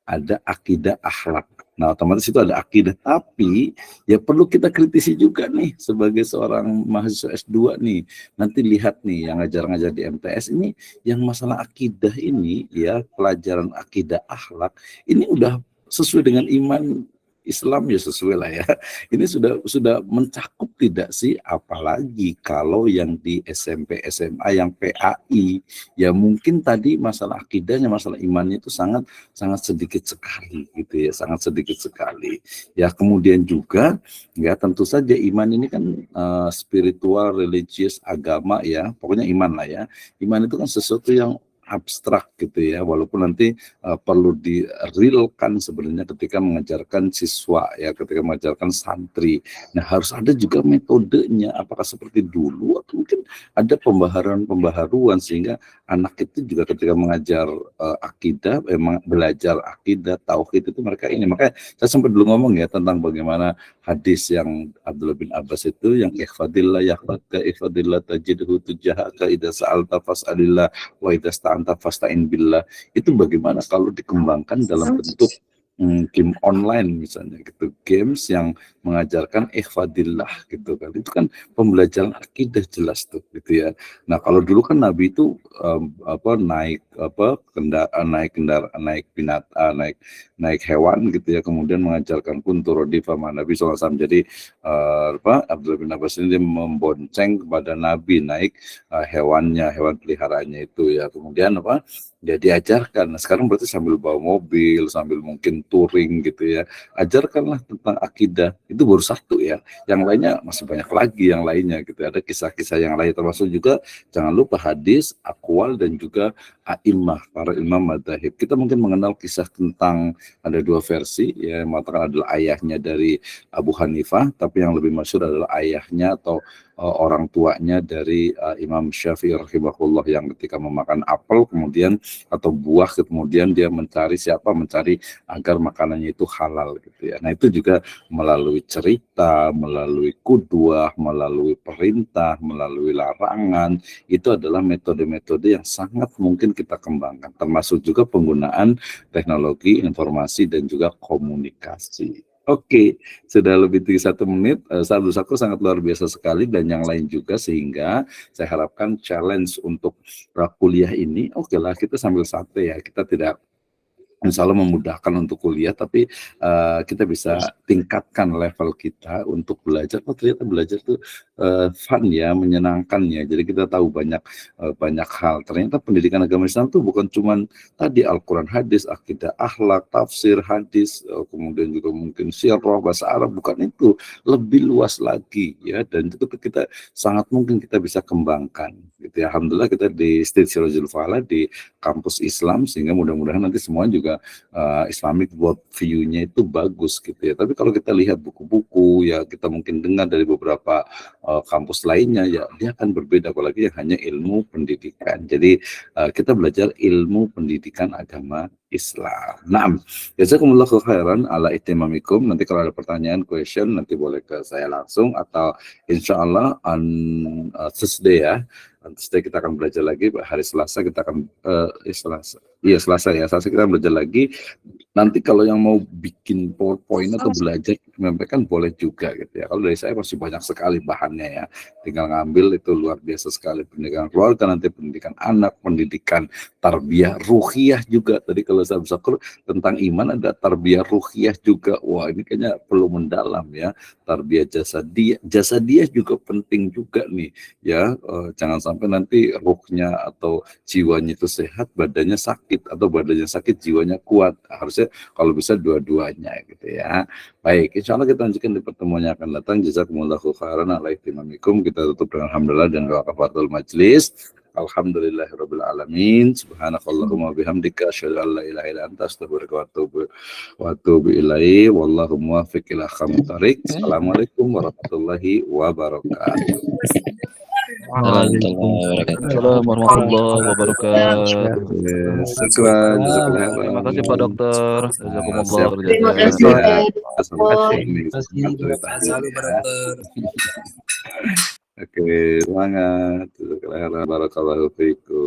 ada akidah akhlak. Nah, otomatis itu ada akidah, tapi ya perlu kita kritisi juga nih sebagai seorang mahasiswa S2 nih. Nanti lihat nih yang ngajar-ngajar di MTS ini, yang masalah akidah ini ya, pelajaran akidah akhlak ini udah sesuai dengan iman Islam ya, sesuai lah ya. Ini sudah mencakup tidak sih? Apalagi kalau yang di SMP SMA yang PAI, ya mungkin tadi masalah akidahnya, masalah imannya itu sangat sedikit sekali gitu ya, sangat sedikit sekali. Ya kemudian juga ya tentu saja iman ini kan spiritual, religius, agama ya, pokoknya iman lah ya. Iman itu kan sesuatu yang abstrak gitu ya, walaupun nanti perlu direalkan sebenarnya ketika mengajarkan siswa ya, ketika mengajarkan santri. Nah harus ada juga metodenya, apakah seperti dulu atau mungkin ada pembaharuan sehingga anak itu juga ketika mengajar akidah, belajar akidah, tauhid itu mereka ini. Makanya saya sempat dulu ngomong ya tentang bagaimana hadis yang Abdullah bin Abbas itu yang ihfadillah yahfadka ihfadillah tajidhu tujahaka idza sa'alta fas'alillah wa idza sta'anta fasta'in billah. Itu bagaimana kalau dikembangkan dalam bentuk game online misalnya gitu, games yang mengajarkan ihfadillah gitu kan, itu kan pembelajaran akidah jelas tuh gitu ya. Nah kalau dulu kan Nabi itu naik naik hewan gitu ya, kemudian mengajarkan kunturodi fama Nabi SAW. Jadi Abdullah bin Abbas ini dia membonceng kepada Nabi naik hewannya, hewan peliharaannya itu ya, kemudian ya diajarkan. Nah sekarang berarti sambil bawa mobil, sambil mungkin touring gitu ya, ajarkanlah tentang akidah. Itu baru satu ya, yang lainnya masih banyak lagi yang lainnya gitu. Ada kisah-kisah yang lain, termasuk juga jangan lupa hadis, aqwal, dan juga a'immah, para imam madzhab. Kita mungkin mengenal kisah tentang ada dua versi ya, yang mengatakan adalah ayahnya dari Abu Hanifah, tapi yang lebih masyhur adalah ayahnya atau orang tuanya dari Imam Syafi'i rahimahullah, yang ketika memakan apel kemudian atau buah kemudian dia mencari agar makanannya itu halal gitu ya. Nah itu juga melalui cerita, melalui qudwah, melalui perintah, melalui larangan, itu adalah metode-metode yang sangat mungkin kita kembangkan, termasuk juga penggunaan teknologi informasi dan juga komunikasi. Oke, sudah lebih dari 1 menit. Sahabat-sahabatku sangat luar biasa sekali, dan yang lain juga, sehingga saya harapkan challenge untuk kuliah ini, oke lah kita sambil santai ya, kita tidak insya Allah memudahkan untuk kuliah, tapi kita bisa tingkatkan level kita untuk belajar. Oh ternyata belajar tuh fun ya, menyenangkan ya. Jadi kita tahu banyak hal. Ternyata pendidikan agama Islam tuh bukan cuman tadi Al-Quran, hadis, akidah, akhlak, tafsir, hadis, kemudian juga mungkin sirah, bahasa Arab, bukan itu. Lebih luas lagi ya, dan itu kita sangat mungkin kita bisa kembangkan gitu ya. Alhamdulillah kita di State Sirajul Falah di kampus Islam, sehingga mudah-mudahan nanti semua juga Islamic world view-nya itu bagus gitu ya. Tapi kalau kita lihat buku-buku ya, kita mungkin dengar dari beberapa kampus lainnya ya, dia akan berbeda, apalagi yang hanya ilmu pendidikan. Jadi kita belajar ilmu pendidikan agama Islam. Naam, jazakumullahu khairan ala ihtimamikum. Nanti kalau ada pertanyaan, question, nanti boleh ke saya langsung, atau insya Allah on Tuesday ya. Tuesday kita akan belajar lagi. Hari Selasa kita akan Selasa kita belajar lagi. Nanti kalau yang mau bikin PowerPoint atau belajar menyampaikan boleh juga gitu ya. Kalau dari saya masih banyak sekali bahannya ya, tinggal ngambil, itu luar biasa sekali. Pendidikan keluarga, nanti pendidikan anak, pendidikan tarbiyah ruhiyah juga. Tadi kalau saya bersyukur tentang iman, ada tarbiyah ruhiyah juga. Wah ini kayaknya perlu mendalam ya. Tarbiyah jasadiyah juga penting juga nih ya. Jangan sampai nanti ruhnya atau jiwanya itu sehat, badannya sakit, atau badannya sakit jiwanya kuat. Harusnya kalau bisa dua-duanya gitu ya. Baik, insya Allah kita lanjutkan di pertemuan yang akan datang. Jazakumullahu khairan ala ihtimamikum. Kita tutup dengan alhamdulillah dan doa kafaratul majlis. Alhamdulillahirabbil alamin. Subhanakallahumma bihamdika asyhadu an la ilaha illa anta astaghfiruka wa atubu ilaik. Wallahu muwaffiq ila aqwamit thoriq. Assalamualaikum warahmatullahi wabarakatuh. Waalaikumsalam warahmatullahi wabarakatuh. Terima kasih Pak Dokter. Terima kasih Oke, semangat. Barakallahu fiikum.